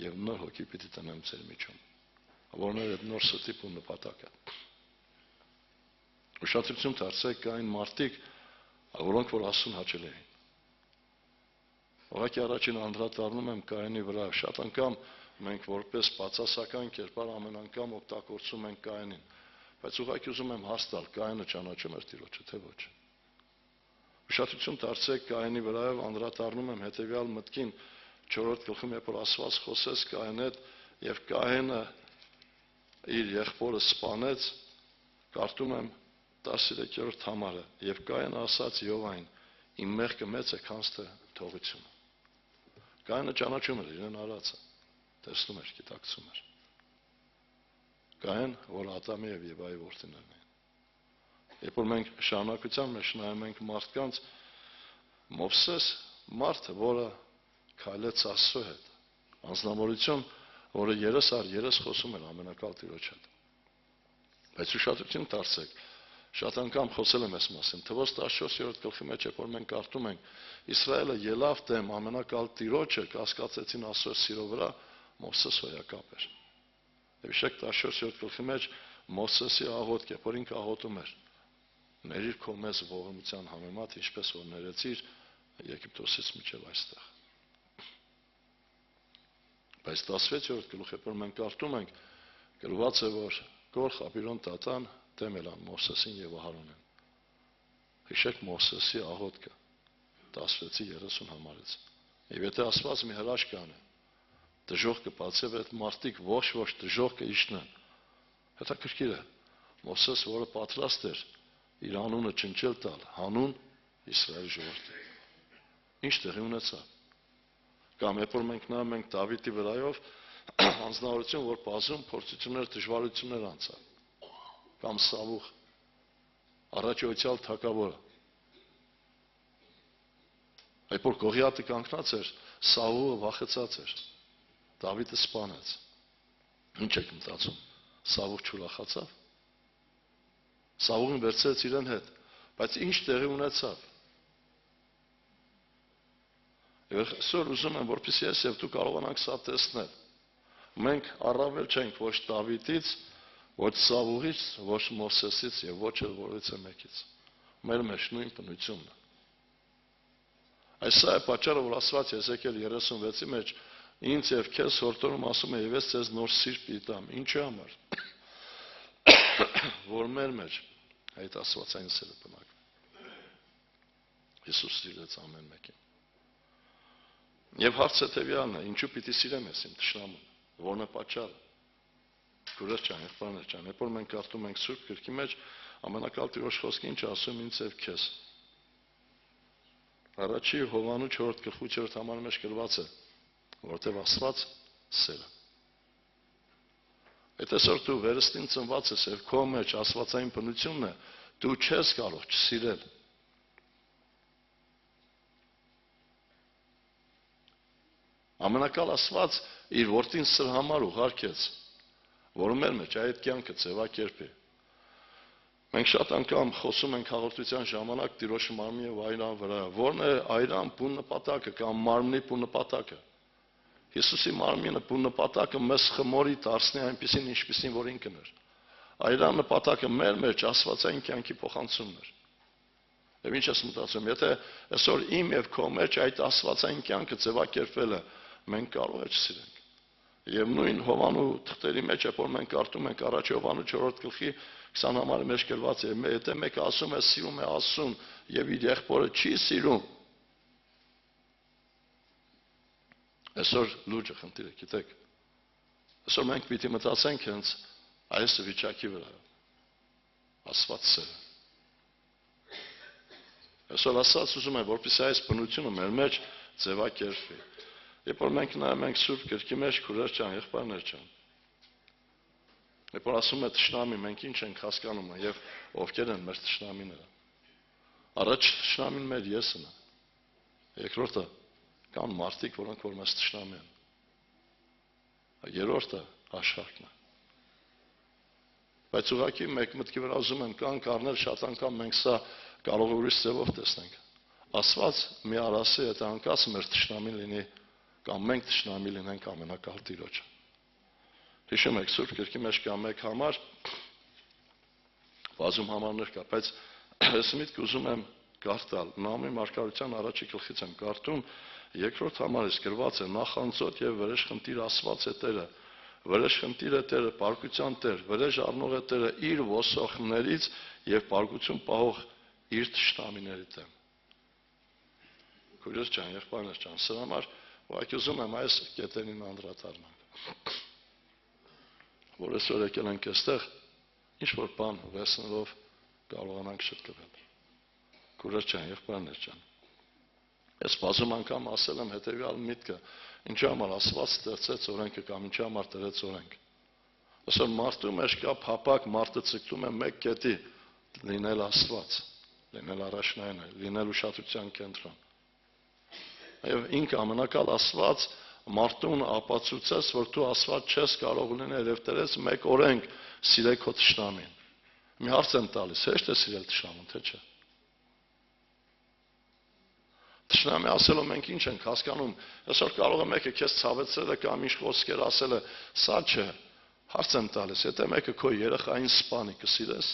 եւ նոր հոգի պիտի տնեմ ձեր միջում», որն է այդ նոր սրտի բուն նպատակը։ Ուշադրություն դարձրեք, կային մարդիկ, որոնք որ Աստծուն հաճելի էին։ Ուղղակի առաջին անդրադառնում եմ Կայենի վրա, շատ անգամ մենք որպես բացասական կերպար ամեն անգամ օգտագործում ենք Կայենին, բայց ուղղակի ուզում եմ հաստալ, Կայենը ճանաչում էր Տիրոջը, թե ոչ։ Ուշադրություն դարձրեք Կայենի վրայով անդրադառնում եմ հետևյալ մտքին 4-րդ գլխում, երբ որ Աստված խոսեց Կայենի հետ եւ Կայենը իր եղբորը սպանեց, կարդում եմ 13-րդ համարը, եւ Կայենը ասաց Յովային. «Իմ մեղքը մեծ է, քան թե թողությունը»։ Կայենը ճանաչում էր իրեն արածը, տեսնում էր, գիտակցում էր։ Կայեն, որ Ադամի եւ Եվայի որդիներն էին։ Երբ որ մենք շարունակության մեջ նայում ենք մարդկանց, Մովսես մարդը, որը քայլեց Աստծո հետ, անձնավորություն, որը 30 խոսում էր ամենակալ Տիրոջ հետ։ Բայց ուշադրություն դարձրեք, շատ անգամ խոսել եմ այս մասին, Թվոց 14-րդ գլխի մեջ, երբ որ մենք կարդում ենք Իսրայելը ելավ դեմ ամենակալ Տիրոջը, կասկածեցին Աստծո սիրո վրա, Մովսես հոյակապ էր։ Եվ իշեք 14-րդ գլխի մեջ Մովսեսի աղոթք, երբ որ ինքը աղոթում էր. «Ներիր քո մեծ ողորմության համեմատ, ինչպես որ ներեցիր Եգիպտոսից մինչև այստեղ»։ Բայց 16-րդ գլուխ, երբ որ մենք կարդում ենք, գրված է, որ Գոր Խաբիրոն տատան դեմ ելան Մովսեսին եւ Ահարոնին։ Հիշեք Մովսեսի աղոթքը 16-30 համարից։ Եվ եթե Աստված մի հրաշք կանի, դժոխք կբացի, այդ մարդիկ ոչ դժոխք կիջնեն։ Հետաքրքիր է, Մովսես, որը պատրաստ էր իր անունը չնչել տալ, հանուն Իսրայելի ժողովրդի։ Ինչ տեղի ունեցավ։ Կամ երբ որ մենք նայում ենք Դավիթի վրայով, անձնավորություն, որ բազում փորձություններ, դժվարություններ անցավ։ Կամ Սավուխ, առաջոյցյալ թագավորը։ Այդ որ Գողիաթը կանգնած էր, Սավուլը վախեցած էր։ Դավիթը սպանեց։ Ինչ եք մտածում։ Սավուխ չուրախացավ։ Սավուխին վերցրեց իրեն հետ, բայց ինչ տեղի ունեցավ։ Եվ այսօր ուզում եմ, որպեսզի ես եւ դու կարողանանք սա տեսնել։ Մենք առավել չենք ոչ Դավիթից, ոչ Սավուղից, ոչ Մովսեսից եւ ոչ էլ որևէ մեկից։ Մեր մեջ նույն բնությունն է։ Այս է պատճառը, որ Աստված Եզեկիել 36-ի մեջ ինձ եւ քեզ հորդորում ասում է եւ ես ձեզ նոր սիրտ պիտի տամ։ Ինչի համար։ Որ մեր մեջ այդ Աստվածային սերը բնակվի։ Հիսուս սիրեց ամեն մեկին։ Եվ հարցը տևյալն է, ինչու պիտի սիրեմ ես իմ թշնամուն, որն է պատճառը։ Քուրեր ջան, եղբայրներ ջան, երբ որ մենք կարդում ենք Սուրբ Գրքի մեջ, ամենակալ Տիրոջ խոսքը ինչ ասում ինձ եւ քեզ։ Առաջի Հովհաննես 4 գլխի 8 համարի մեջ գրված է, որտեղ Աստված սեր է։ Այդ այսօր դու վերստին ծնված ես եւ քո մեջ աստվածային բնությունն է, դու չես կարող չսիրել։ Ամենակալ Աստված իր որդին սրա համար ուղարկեց, որ մեր մեջ այդ կյանքը ձևակերպի։ Մենք շատ անգամ խոսում ենք հաղորդության ժամանակ Տիրոջ մարմնի եւ այրան վրա, որն է այրան բուն նպատակը կամ մարմնի բուն նպատակը։ Հիսուսի մարմինը բուն նպատակը մեզ խմորի դարձնի այնպիսին, ինչպիսին որ ինքն էր։ Այրան նպատակը մեր մեջ աստվածային կյանքի փոխանցումն էր։ Եվ ինչ ես մտածում, եթե այսօր իմ եւ քո մեջ այդ աստվածային կյանքը ձևակերպվել է, մենք կարող ենք սիրենք։ Եվ նույն Հովանու թղթերի մեջ, որ մենք կարդում ենք առաջ Հովանու 4 գլխի 20 համարի մեջ գրված է, եթե մեկը ասում է սիրում է Աստծուն եւ իր եղբորը չի սիրում, այսօր լուրջը խնդիրը, գիտեք, այսօր մենք պիտի մտածենք հենց այս վիճակի վրա, Աստված սերը։ Այսօր Աստված ուզում է, որպեսզի այս բնությունը մեր մեջ ձևակերպվի։ Երբ որ մենք նայում ենք Սուրբ Գրքի մեջ, քուրեր ջան, եղբայրներ ջան, երբ որ ասում է թշնամի, մենք ինչ ենք հասկանում եւ ովքեր են մեր թշնամիները։ Առաջ թշնամին մեր եսն է։ Երկրորդը կան մարդիկ, որոնք որ մեզ թշնամի են։ Երրորդը աշխարհն է։ Բայց ուղղակի մեկ մտքի վրա ուզում եմ կանգ առնել, շատ անգամ մենք սա կարող ուրիշ ձևով տեսնենք։ Աստված մի արասի հետ անկած մեր թշնամին լինի, կամ մենք թշնամի լինենք ամենակալ Տիրոջը։ Հիշում եք, Սուրբ Գրքի մեջ կա մեկ համար, բազում համարներ կա, բայց ես միտք ուզում եմ կարդալ, Նահումի մարգարության առաջի գլխից եմ կարդում, երկրորդ համարից գրված է նախանձոտ եւ վրեժխնդիր Աստված է Տերը, վրեժխնդիր է Տերը, պարկության Տեր, վրեժ առնող է Տերը իր ոսողներից եւ պարկություն պահող իր թշնամիների դեմ։ Քույրեր ջան, եղբայրներ ջան, սրա համար ուղղակի ուզում եմ այս կետերին անդրադառնալ, որ այսօր եկել ենք այստեղ, ինչ որ բան վերցնելով կարողանանք շտկվել։ Քույրեր ջան, եղբայրներ ջան, ես բազում անգամ ասել եմ հետեւյալ միտքը, ինչի համար Աստված ստեղծեց օրենքը կամ ինչի համար դրեց օրենք։ Այսօր մարդու մեջ կա փափակ, մարդը ցկտում է մեկ կետի, լինել Աստված, լինել առաջնային, լինել ուշադրության կենտրոն։ Եվ ինքը ամենակալ Աստված մարդուն ապացուցեց, որ դու Աստված չես կարող լինել եւ դրեց մեկ օրենք՝ սիրեք քո թշնամին։ Մի հարց եմ տալիս, հեշտ է սիրել թշնամուն, թե չէ։ Թշնամի ասելով մենք ինչ ենք հասկանում, այսօր կարող է մեկը քեզ ցավեցրել է կամ ինչ խոսքեր ասել է, սա չէ։ Հարց եմ տալիս, եթե մեկը քո երեխային սպանի, կսիրես։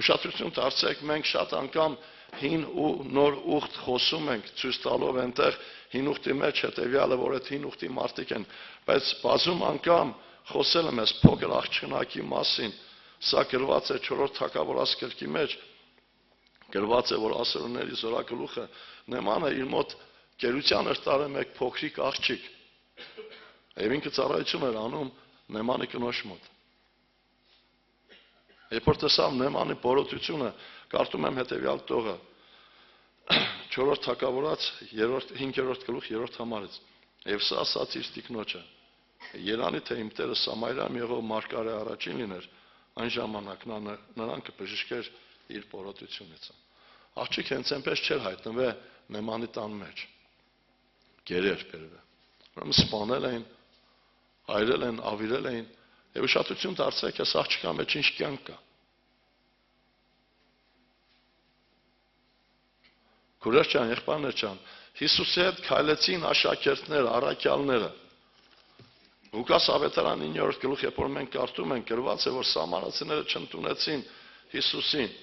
Ուշադրություն դարձեք, մենք շատ անգամ հին ու նոր ուխտ խոսում ենք, ցույց տալով այնտեղ հին ուխտի մեջ հետեւյալը, որ այդ հին ուխտի մարդիկ են, բայց բազում անգամ խոսել եմ այս փոքր աղջնակի մասին, սա գրված է 4-րդ թագավորաց գրքի մեջ, գրված է, որ ասորների զորագլուխը Նեմանը իր մոտ գերության էր տարել մեկ փոքրիկ աղջիկ, եւ ինքը ծառայություն էր անում Նեմանի կնոջ մոտ։ Երբ որ տեսավ Նեմանի բորոտությունը, կարդում եմ հետեւյալ տողը 4-րդ թագավորաց 5-րդ գլուխ 3-րդ համարից։ Եվ սա ասաց իր տիկնոջը. Երանի թե իմ տերը Սամարիայում եղող մարգարե առաջին լիներ, այն ժամանակ նրան կբժշկեր իր բորոտությունից։ Աղջիկ հենց այնպես չէր հայտնվել Նեմանի տան մեջ։ Գերեր բերվել։ Ուրեմն սպանել էին, այրել են, ավիրել էին, եւ ուշադրություն դարձրեք, այս աղջկա մեջ ինչ կյանք կա։ Քուրեր ջան, եղբայրներ ջան, Հիսուսի հետ քայլեցին աշակերտները, առաքյալները։ Ղուկաս ավետարան 9-րդ գլուխ, երբ որ մենք կարդում ենք, գրված է, որ սամարացիները չընդունեցին Հիսուսին։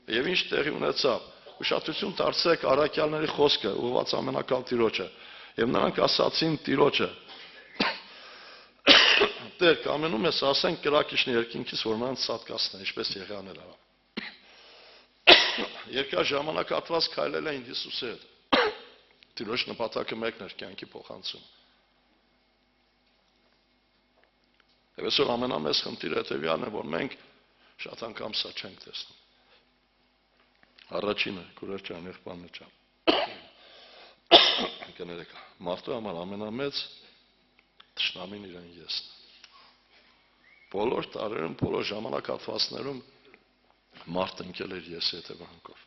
Եվ ինչ տեղի ունեցավ։ Ուշադրություն դարձրեք առաքյալների խոսքը, ուղղված ամենակալ Տիրոջը։ Եվ նրանք ասացին Տիրոջը. Տեր, կամենում ես ասենք կրակիչն երկինքից, որ նրանց սատկացնեն, ինչպես եղան էլ արավ։ Երկար ժամանակ ապրած քայլել էին Հիսուսի հետ։ Տիրոջ նպատակը մեկն էր կյանքի փոխանցում։ Եվ այսօր ամենամեծ խնդիրը հետևյալն է, որ մենք շատ անգամ սա չենք տեսնում։ Առաջինը, քուրեր ջան, եղբայրներ ջան։ Կներեք, մարդու համար ամենամեծ թշնամին իրեն եսն։ Բոլոր տարերում, բոլոր ժամանակահատվածներում մարդ ընկել էր ես հետևանքով։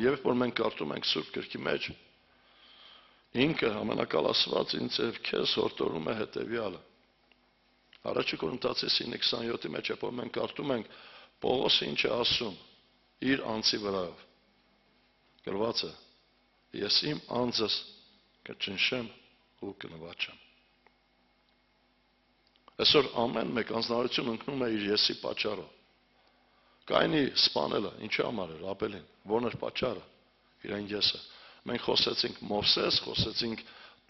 Երբ որ մենք կարդում ենք Սուրբ Գրքի մեջ, ինքը ամենակալ Աստված ինձ եւ քեզ հորդորում է հետևյալը։ Առաջի Կորինթացիս 9:27-ի մեջ երբ որ մենք կարդում ենք Պողոսը ինչ է ասում իր անձի վրայով։ Գրված է. Ես իմ անձս կճնշեմ ու կնվաճեմ։ Այսօր ամեն մեկ անձնարարություն ընկնում է իր եսի պատճառով։ Կայնի սպանելը ինչի համար էր Աբելին, որն էր պատճառը, իրեն եսը։ Մենք խոսեցինք Մովսես, խոսեցինք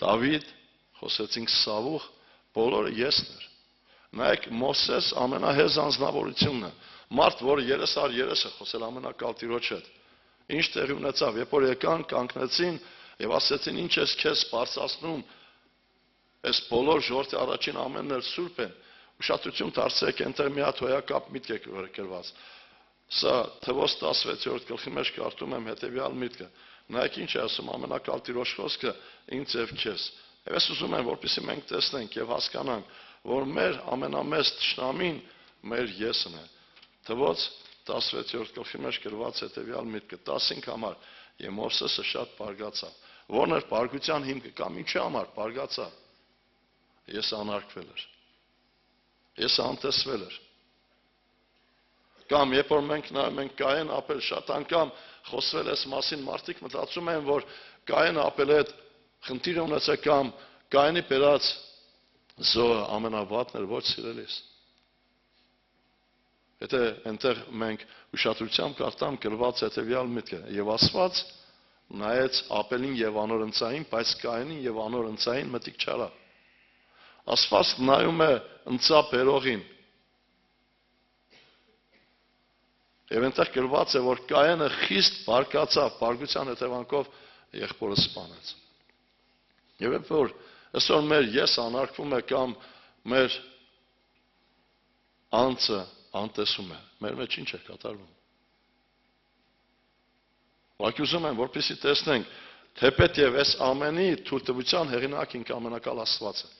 Դավիթ, խոսեցինք Սավուխ, բոլորը եսներ։ Նայեք, Մովսես ամենահեզ անձնավորությունն է, մարդ, որը 3x3 է խոսել ամենակալ Տիրոջ հետ։ Ինչ տեղի ունեցավ, երբ որ եկան, կանգնեցին եւ ասեցին, ինչ ես քեզ բարձրացնում, այս բոլոր ժողովրդի առաջին ամենն էլ սուրբ են։ Ուշադրություն դարձրեք, այնտեղ մի հատ հոյակապ միտք է գրված։ Սա Թվոս 16-րդ գլխի մեջ կարդում եմ հետեւյալ միտքը։ Նայեք ինչ է ասում ամենակալ Տիրոջ խոսքը ինձ եւ քեզ։ Եվ ես ուզում եմ, որպեսզի մենք տեսնենք եւ հասկանանք, որ մեր ամենամեծ թշնամին մեր եսն է։ Թվոց 16-րդ գլխի մեջ գրված հետեւյալ միտքը 15 համար եւ Մովսեսը շատ բարգացավ։ Որն էր բարգության հիմքը կամ ինչի համար բարգացավ։ Ես անարգվել էր։ Ես անտեսվել էր։ Կամ երբ որ մենք նայում ենք Կայեն Ապել, շատ անգամ խոսվել էս մասին, մարդիկ մտածում են, որ Կայեն Ապելի հետ խնդիր ունեցել կամ Կայենի բերած զոհը ամենավատն էր, ոչ սիրելիս։ Եթե այնտեղ մենք ուշադրությամբ կարդամ գրված հետևյալ միտքը, եւ Աստված նայեց Ապելին եւ անօրենցային, բայց Կայենին եւ անօրենցային մտիկ չարավ։ Աստված նայում է ընծա բերողին։ Եվ այնտեղ գրված է, որ Կայենը խիստ բարկացավ, բարկության հետևանքով եղբորը սպանեց։ Եվ երբ որ այսօր մեր ես անարգվում է կամ մեր անձը անտեսում է, մեր մեջ ինչ է կատարվում։ Ուղղակի ուզում եմ, որպեսզի տեսնենք, թեպետև այս ամենի թույլտվության հեղինակին ամենակալ Աստված է։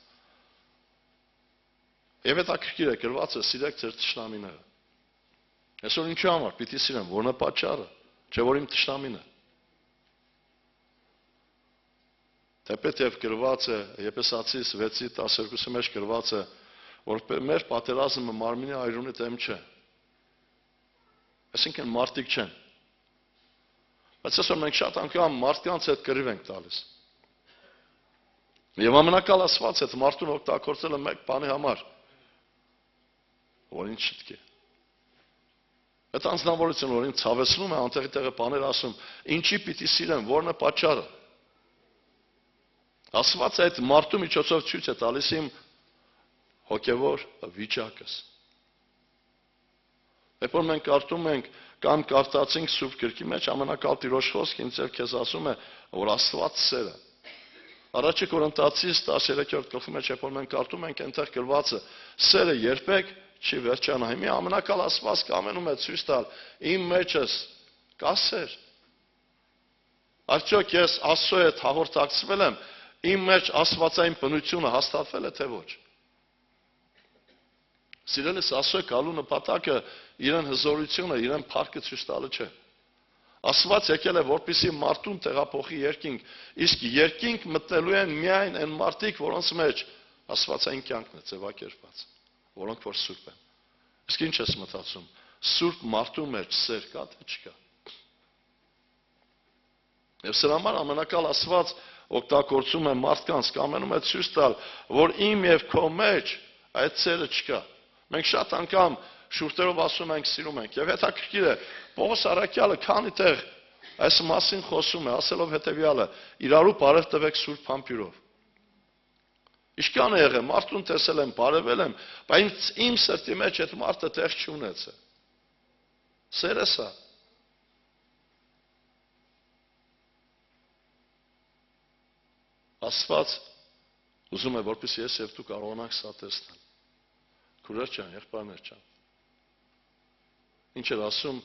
Եվ հետաքրքիր է գրված է սիրեք ձեր թշնամիները։ Այսօր ինչու համար պիտի սիրեմ, որն է պատճառը, չէ որ իմ թշնամին է։ Թեպետև գրված է Եփեսացիս 6:12-ի մեջ գրված է, որ մեր պատերազմը մարմինի այրունի դեմ չէ։ Այսինքն մարդիկ չեն։ Բայց այսօր մենք շատ անգամ մարդկանց հետ կռիվ ենք տալիս։ Եվ ամենակալ Աստված այդ մարդուն օգտագործել է մեկ բանի համար, որ ինձ շտկի։ Այդ անձնավորությունը, որ ինձ ցավեցնում է, անտեղի տեղը բաներ ասում, ինչի պիտի սիրեմ, որն է պատճառը։ Աստված այդ մարդու միջոցով ցույց է տալիս իմ հոգևոր վիճակս։ Երբ որ մենք կարդում ենք կամ կարդացինք Սուրբ Գրքի մեջ, ամենակալ Տիրոջ խոսքը ինձ քեզ ասում է, որ Աստված սեր է։ Առաջի Կորինթացիս 13-րդ գլխի մեջ, երբ որ մենք կարդում ենք, այնտեղ գրված է, սերը երբեք չի վերջանա։ Հիմա ամենակալ Աստված կամենում է ցույց տալ, իմ մեջս կա սեր։ Արդյոք ես Աստծո հետ հաղորդակցվել եմ, իմ մեջ աստվածային բնությունը հաստատվել է թե ոչ։ Սիրելիս, Աստծո գալու նպատակը իրեն հզորությունը, իրեն փառքը ցույց տալը չէ։ Աստված եկել է, որպեսզի մարդուն տեղափոխի երկինք, իսկ երկինք մտնելու են միայն այն մարդիկ, որոնց մեջ աստվածային կյանքն է ձևակերպված, որոնք որ սուրբ են։ Իսկ ինչ ես մտածում, սուրբ մարդու մեջ սեր կա թե չկա։ Եվ սրա համար ամենակալ Աստված օգտագործում է մարդկանց, կամենում է ցույց տալ, որ իմ եւ քո մեջ այդ սերը չկա։ Մենք շատ անգամ շուրթերով ասում ենք, սիրում ենք, եւ հետաքրքիր է, Պողոս առաքյալը քանի տեղ այս մասին խոսում է, ասելով հետեւյալը. իրարու բարև տվեք սուրբ համբյուրով։ Ինչքան է եղել, մարդուն տեսել եմ, բարևել եմ, բայց իմ սրտի մեջ այդ մարդը տեղ չունեցել։ Սերը սա։ Աստված ուզում է, որպեսզի ես եւ դու կարողանանք սա տեսնել։ Քուրեր ջան, եղբայրներ ջան։ Ինչ էր ասում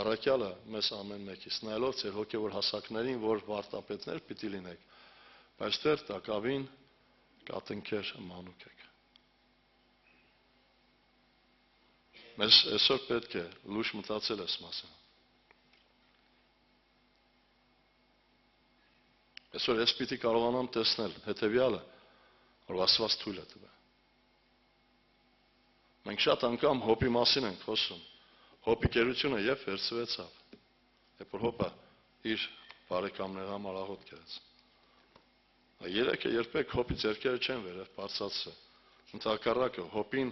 առաքյալը մեզ ամեն մեկից, նայելով ձեր հոգևոր հասակներին, որ վարտապետներ պիտի լինեք, բայց դեռ տակավին կատնքեր մանուկ եք։ Մեզ այսօր պետք է լույս մտածել այս մասին։ Այսօր ես պիտի կարողանամ տեսնել հետևյալը, որ Աստված թույլ է տվել։ Մենք շատ անգամ հոպի մասին ենք խոսում։ Հոպի գերությունը երբ վերցվեցավ, երբ որ հոպը իր բարեկամների համար աղոտ կերեց։ Երեքը երբեք հոպի ձեռքերը չեն վերև բարձրացրել։ Ընդհակառակը հոպին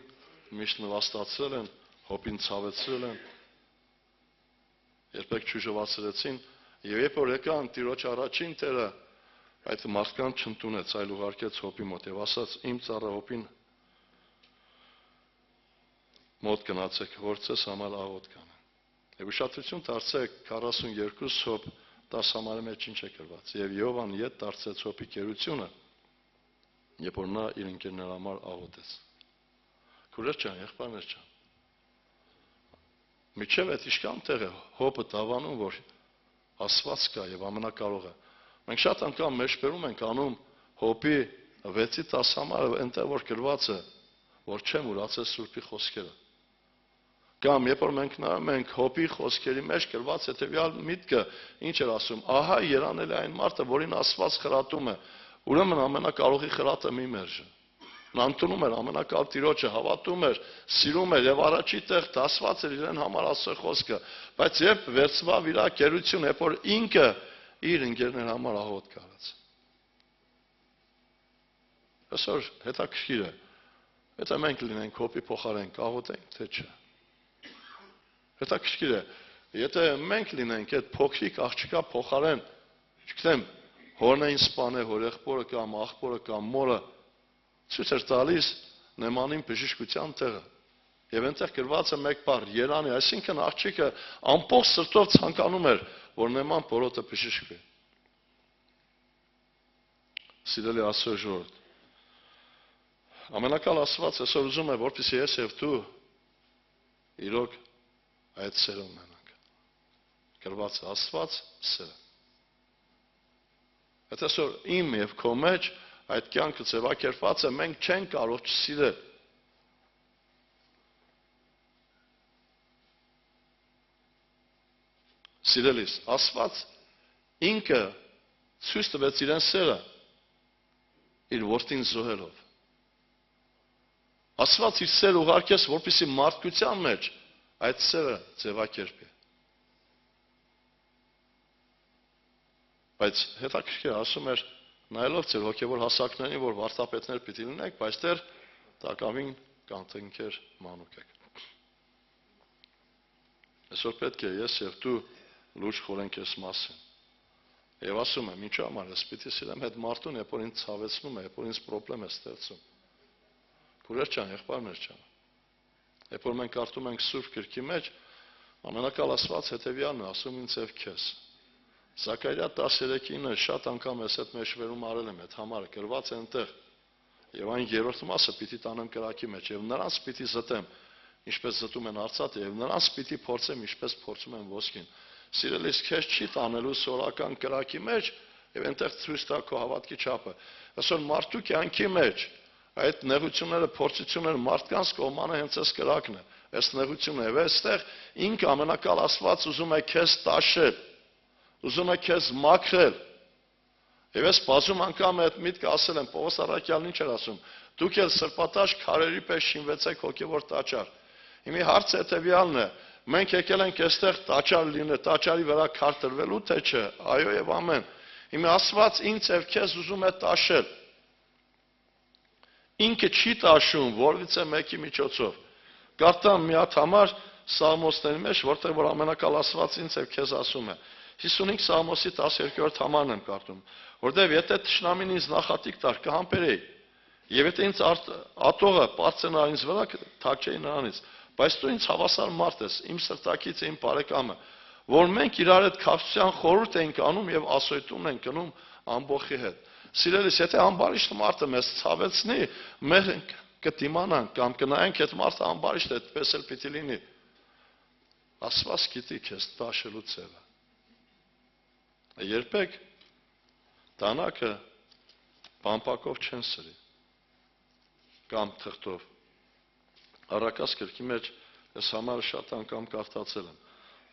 միշտ նվաստացրել են, հոպին ցավեցրել են, երբեք չուժվացրեցին, եւ երբ որ եկան Տիրոջ առաջին տերը, այդ մարդկանց չընդունեց, այլ ուղարկեց հոպի մոտ եւ ասաց. իմ ծառա հոպին մոտ գնացեք, որ ցես համար աղոտ կանեն։ Եվ ուշադրություն դարձեք 42 հոպ 10 համարի մեջ ինչ է գրված։ Եվ Յովան ետ դարձեց հոպի գերությունը, երբ որ նա իր ընկերների համար աղոտեց։ Քուրեր ջան, եղբայրներ ջան։ Միջև այդ իշքան տեղ է հոպը դավանում, որ Աստված կա եւ ամենակարող է։ Մենք շատ անգամ մեջբերում ենք անում հոպի 6-10 համարը, այնտեղ որ գրված է, որ չեմ ուրացել Սուրբի խոսքերը։ Կամ երբ որ մենք նայում ենք հոպի խոսքերի մեջ գրված հետեւյալ միտքը, ինչ էր ասում. ահա երանել է այն մարդը, որին Աստված խրատում է, ուրեմն ամենակարողի խրատը մի մերժը։ Նա ընդունում էր ամենակալ Տիրոջը, հավատում էր, սիրում էր եւ առաջի տեղ դասված էր իրեն համար Աստծո խոսքը, բայց երբ վերցվավ իր գերություն, երբ որ ինքը իր ընկերներ համար աղոթք արեց։ Այսօր հետաքրքիր է, եթե մենք լինենք հոպի փոխարեն կաղոթենք, թե չէ։ Հետաքրքիր է, եթե մենք լինենք այդ փոքրիկ աղջկա փոխարեն, չգիտեմ, հորն էին սպանել, հոր եղբորը կամ աղբորը կամ մորը, ցույց էր տալիս նեմանին բժշկության տեղը։ Եվ այնտեղ գրված է մեկ բառ՝ երանի, այսինքն աղջիկը ամբողջ սրտով ցանկանում էր, որ նեման բոլոտը բժշկվի։ Սիրելի Աստծո ժողովուրդ, ամենակալ Աստված այսօր ուզում է, որպեսզի ես եւ դու իրոք այդ սերը ունենանք։ Գրված է Աստված սերը։ Այդ այսօր իմ եւ քո մեջ այդ կյանքը ձևակերպված է, մենք չենք կարող չսիրել։ Սիրելիս, Աստված ինքը ցույց տվեց իրեն սերը իր որդին զոհելով։ Աստված իր սերը ուղարկեց, որպեսզի մարդկության մեջ այդ սերը ձևակերպի։ Բայց հետաքրքիր ասում էր, նայելով ձեր հոգևոր հասակներին, որ վարդապետներ պիտի լինեք, բայց դեռ տակավին կանթենքեր մանուկ եք։ Այսօր պետք է ես եւ դու լուրջ խորենք այս մասին։ Եվ ասում եմ, ինչու համար ես պիտի սիրեմ այդ մարդուն, երբ որ ինձ ցավեցնում է, երբ որ ինձ խնդրեմ է ստեղծում։ Քուրեր ջան, եղբայրներ ջան։ Երբ որ մենք կարդում ենք Սուրբ Գրքի մեջ, ամենակալ Աստված հետևյալն է ասում ինձ եւ քեզ։ Զաքարիա 13:9 շատ անգամ ես այդ մեջվերում արել եմ այդ համարը, գրված է այնտեղ։ Եվ այն երրորդ մասը պիտի տանեմ կրակի մեջ եւ նրանց պիտի զտեմ, ինչպես զտում են արծաթը, եւ նրանց պիտի փորձեմ, ինչպես փորձում են ոսկին։ Սիրելիս, քեզ չի տանելու սորական կրակի մեջ եւ այնտեղ ցույց տա քո հավատքի չափը։ Այսօր մարդու կյանքի մեջ այդ նեղությունները, փորձությունները մարդկանց կողմանը հենց այս կրակն է։ Այս նեղությունը եւ այստեղ ինքը ամենակալ Աստված ուզում է քեզ տաշել, ուզում է քեզ մաքրել։ Եվ ես բազում անգամ այդ միտքը ասել եմ, Պողոս առաքյալն ինչ էր ասում. դուք էլ սրբատաշ քարերի պես շինվեցեք հոգևոր տաճար։ Հիմի հարցը հետևյալն է. մենք եկել ենք այստեղ տաճար լինել, տաճարի վրա քար տրվելու, թե չէ։ Այո եւ ամեն։ Հիմա Աստված ինձ եւ քեզ ուզում է տաշել։ Ինքը չի տաշում որևիցե մեկի միջոցով։ Կարդամ մի հատ համար Սաղմոսների մեջ, որտեղ որ ամենակալ Աստված ինձ եւ քեզ ասում է։ 55 Սաղմոսի 12-րդ համարն եմ կարդում, որտեղ եթե թշնամին ինձ նախատիկ տար կհամբերեի, եւ եթե ինձ ատողը պարծենար ինձ վրա թաքչեի նրանից, բայց դու ինձ հավասար մարդ ես, իմ սրտակից իմ բարեկամը, որ մենք իրար հետ քաղցության խորհուրդ ենք անում եւ ասոյթուն ենք գնում ամբողջի հետ։ Սիրելիս, եթե ամբարիշտ մարդը մեզ ցավեցնի, մենք կդիմանանք կամ կնայենք այդ մարդը ամբարիշտ է, այդպես էլ պիտի լինի։ Աստված գիտի քեզ տաշելու ձևը։ Երբեք տանակը բամբակով չեն սրի կամ թղթով։ Առակաս գրքի մեջ այս համարը շատ անգամ կարդացել եմ։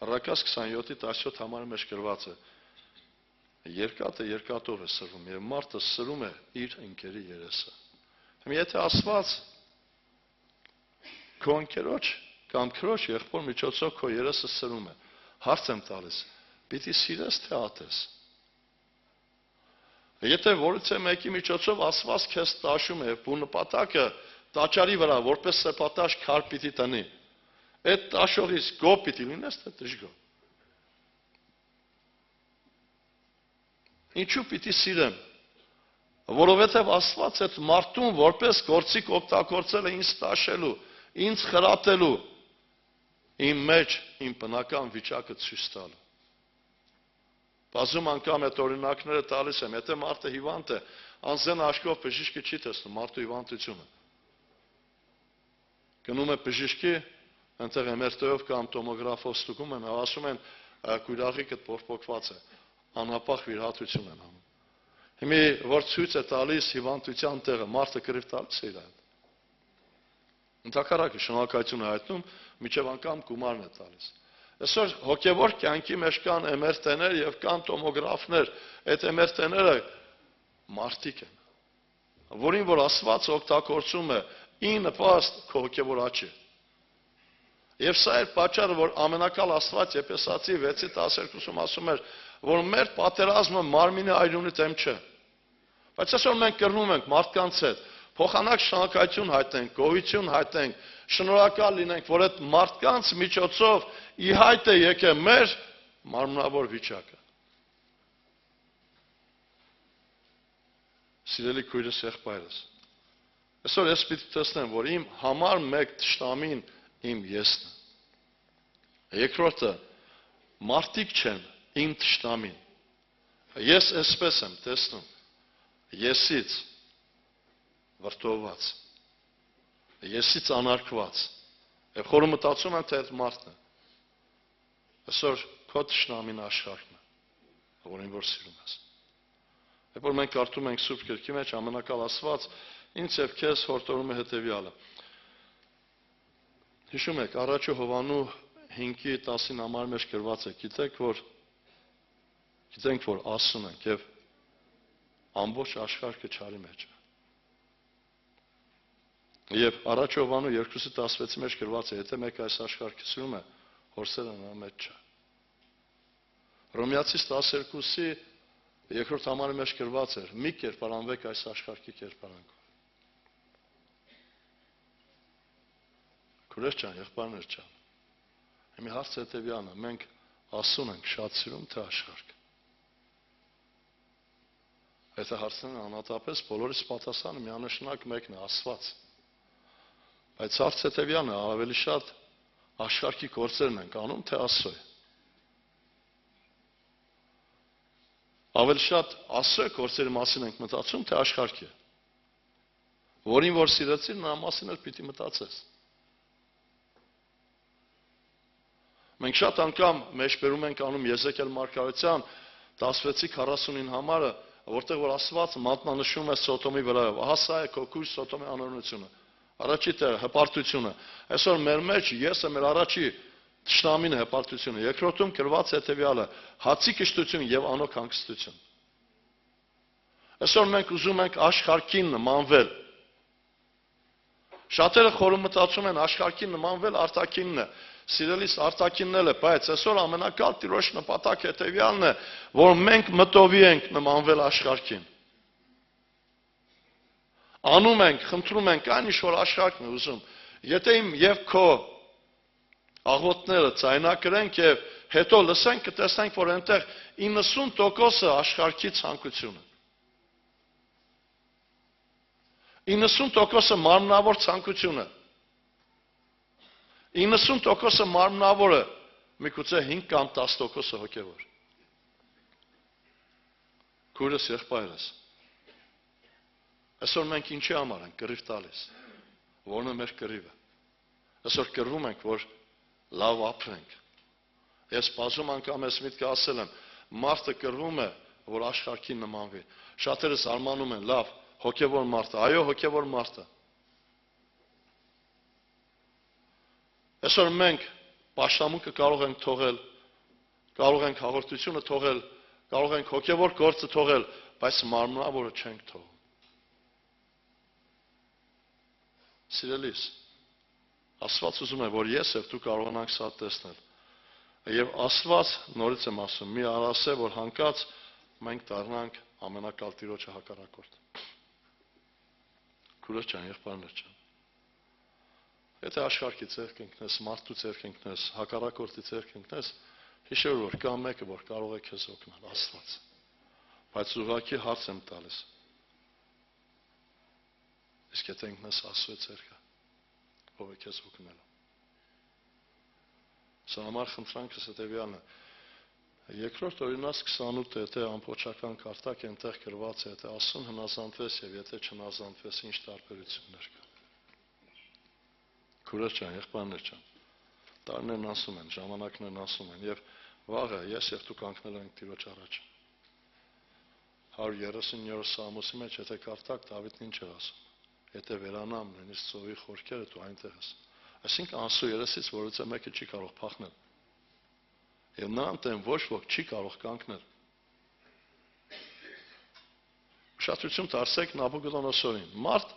Առակաս 27-17 համարի մեջ գրված է. երկաթը երկաթով է սրվում եւ մարդը սրում է իր ընկերի երեսը։ Եթե Աստված քո ընկերոջ կամ քրոջ եղբոր միջոցով քո երեսը սրում է, հարց եմ տալիս, պիտի սիրես թե ատես։ Եթե որևէ մեկի միջոցով Աստված քեզ տաշում է, ու նպատակը տաճարի վրա որպես սրբատաշ քար պիտի տնի, այդ տաշողից գոհ պիտի լինես, թե դժգոհ։ Ինչու պիտի սիրեմ։ Որովհետև Աստված այդ մարդուն որպես գործիք օգտագործել է ինձ տաշելու, ինձ խրատելու, իմ մեջ իմ բնական վիճակը ցույց տալու։ Բազում անգամ այդ օրինակները տալիս եմ, եթե մարդը հիվանդ է, անզեն աչքով բժիշկը չի տեսնում մարդու հիվանդությունը։ Գնում է բժիշկի, այնտեղ MRT-ով կամ տոմոգրաֆով ստուգում են, ասում են կույրախիկը փոփոխված է, անհապաղ վիրահատություն են անում։ Հիմա որ ցույց է տալիս հիվանդության տեղը, մարդը կռիվ տալիս է իր հետ։ Ընդհակառակը շնորհակալություն է հայտնում, միջև անգամ գումարն է տալիս։ Այսօր հոգևոր կյանքի մեջ կան MRT-ներ եւ կան տոմոգրաֆներ, այդ MRT-ները մարդիկ են։ որին որ Աստված օգտագործում է ի նպաստ քո հոգևոր աճի։ Եվ սա է պատճառը, որ ամենակալ Աստված Եփեսացի 6:12-ում ասում էր, որ մեր պատերազմը մարմինի այրունի դեմ չէ։ Բայց այսօր մենք կռվում ենք մարդկանց հետ, փոխանակ շնորհակալություն հայտնենք, գոհություն հայտնենք, շնորհակալ լինենք, որ այդ մարդկանց միջոցով ի հայտ է եկել մեր մարմնավոր վիճակը։ Սիրելի քույրս, եղբայրս, այսօր ես պիտի տեսնեմ, որ իմ համար մեկ թշնամին իմ եսն է։ Երկրորդը, մարդիկ չեն իմ թշնամին։ Ես այսպես եմ տեսնում, եսից վրդովված, եսից անարգված, եւ խորը մտածում եմ, թե այդ մարդն է։ Այսօր քո թշնամին աշխարհն է, որին որ սիրում ես։ Երբ որ մենք կարդում ենք Սուրբ Գրքի մեջ, ամենակալ Աստված ինձ եւ քեզ հորդորում է հետեւյալը։ Հիշում եք, առաջի Հովանու 5:10 համար մեջ գրված է, գիտենք, որ ասում ենք եւ ամբողջ աշխարհը չարի մեջ է։ Եվ առաջի Հովանու 2:16 մեջ գրված է, եթե մեկ այս աշխարհը սիրում է, հորսերը նրա մեջ չէ։ Հռոմեացիս 12-ի երկրորդ համարի մեջ գրված էր, մի կերպարանվեք այս աշխարհի կերպարանքով։ Քուրես ջան, եղբայրներ ջան, Մի հարցը հետևյալն է, մենք ասում ենք շատ սիրում, թե աշխարհը։ Եթե հարցն է անհատապես, բոլորիս պատասխանը միանշանակ մեկն է, Աստված։ Բայց հարցը հետևյալն է, ավելի շատ աշխարհի գործերն ենք անում, թե Աստծո։ Ավելի շատ Աստծո գործերի մասին ենք մտածում, թե աշխարհի։ Որին որ սիրեցիր, նրա մասին էլ պիտի մտածես։ Մենք շատ անգամ մեջբերում ենք անում Եզեկիել մարգարեության 16:49 համարը, որտեղ որ Աստված մատնանշում է Սոդոմի վրայով։ Ահա սա է քո քույր Սոդոմի անօրենությունը։ Առաջի տերը հպարտությունը։ Այսօր մեր մեջ եսը մեր առաջի թշնամին է հպարտությունը։ Երկրորդում գրված է հետևյալը՝ հացի կշտություն եւ անօք հանգստություն։ Այսօր մենք ուզում ենք աշխարհին նմանվել։ Շատերը խորը մտածում են աշխարհին նմանվել արտաքինն է։ Սիրելիս արտաքինն էլ է, բայց այսօր ամենակալ Տիրոջ նպատակը հետևյալն է, որ մենք մտովի ենք նմանվել աշխարհին։ Անում ենք, խնդրում ենք այն ինչ որ աշխարհն է ուզում։ Եթե իմ եւ քո աղոթները ցայնակրենք եւ հետո լսենք, կտեսնենք, որ այնտեղ 90%-ը աշխարհի ցանկություն է։ 90%-ը մարմնավոր ցանկություն է։ 90%-ը մարմնավոր է, միգուցե 5 կամ 10%-ը հոգևոր։ Քույրս, եղբայրս, այսօր մենք ինչի համար ենք կռիվ տալիս, որն է մեր կռիվը։ Այսօր կռվում ենք, որ լավ ապրենք։ Ես բազում անգամ ես միտքը ասել եմ, մարդը կռվում է, որ աշխարհին նմանվի։ Շատերս արմանում են, լավ, հոգևոր մարդը, այո, հոգևոր մարդը։ Այսօր մենք պաշտամունքը կարող ենք թողել, կարող ենք հաղորդությունը թողել, կարող ենք հոգևոր գործը թողել, բայց մարմնավորը չենք թողում։ Սիրելիս, Աստված ուզում է, որ ես եւ դու կարողանանք սա տեսնել։ Եվ Աստված, նորից եմ ասում, մի արասե, որ հանկած մենք դառնանք ամենակալ Տիրոջը հակառակորդ։ Քուրս ջան, եղբայրներ ջան։ Եթե աշխարհի ձեռք ընկնես, մարդու ձեռք ընկնես, հակառակորդի ձեռք ընկնես, հիշեր որ կա մեկը, որ կարող է քեզ օգնել, Աստված։ Բայց ուղղակի հարց եմ տալիս։ Իսկ եթե ընկնես Աստծո ձեռքը, ով է քեզ օգնելու։ Սա համար խնդրանքս հետևյալն է։ Երկրորդ օրինաց 28 եթե ամբողջական կարտակ այնտեղ գրված է, եթե ասում հնազանդվես եւ եթե չհնազանդվես, ինչ տարբերություններ կա։ Քուրս ջան, եղբայրներ ջան, տարիներն անցնում են, ժամանակներն անցնում են եւ վաղը ես եւ դու կանգնել ենք Տիրոջ առաջ։ 139-րդ Սաղմոսի մեջ եթե կարտակ Դավիթն ինչ էր ասում։ Եթե վերանամ նույնիսկ ծովի խորքերը դու այնտեղ ես։ Այսինքն անսու երեսից որից մեկը չի կարող փախնել։ Եվ նրան տեն ոչ ոք չի կարող կանգնել։ Ուշադրություն դարձեք Նաբուկոդոնոսորին, մարդ,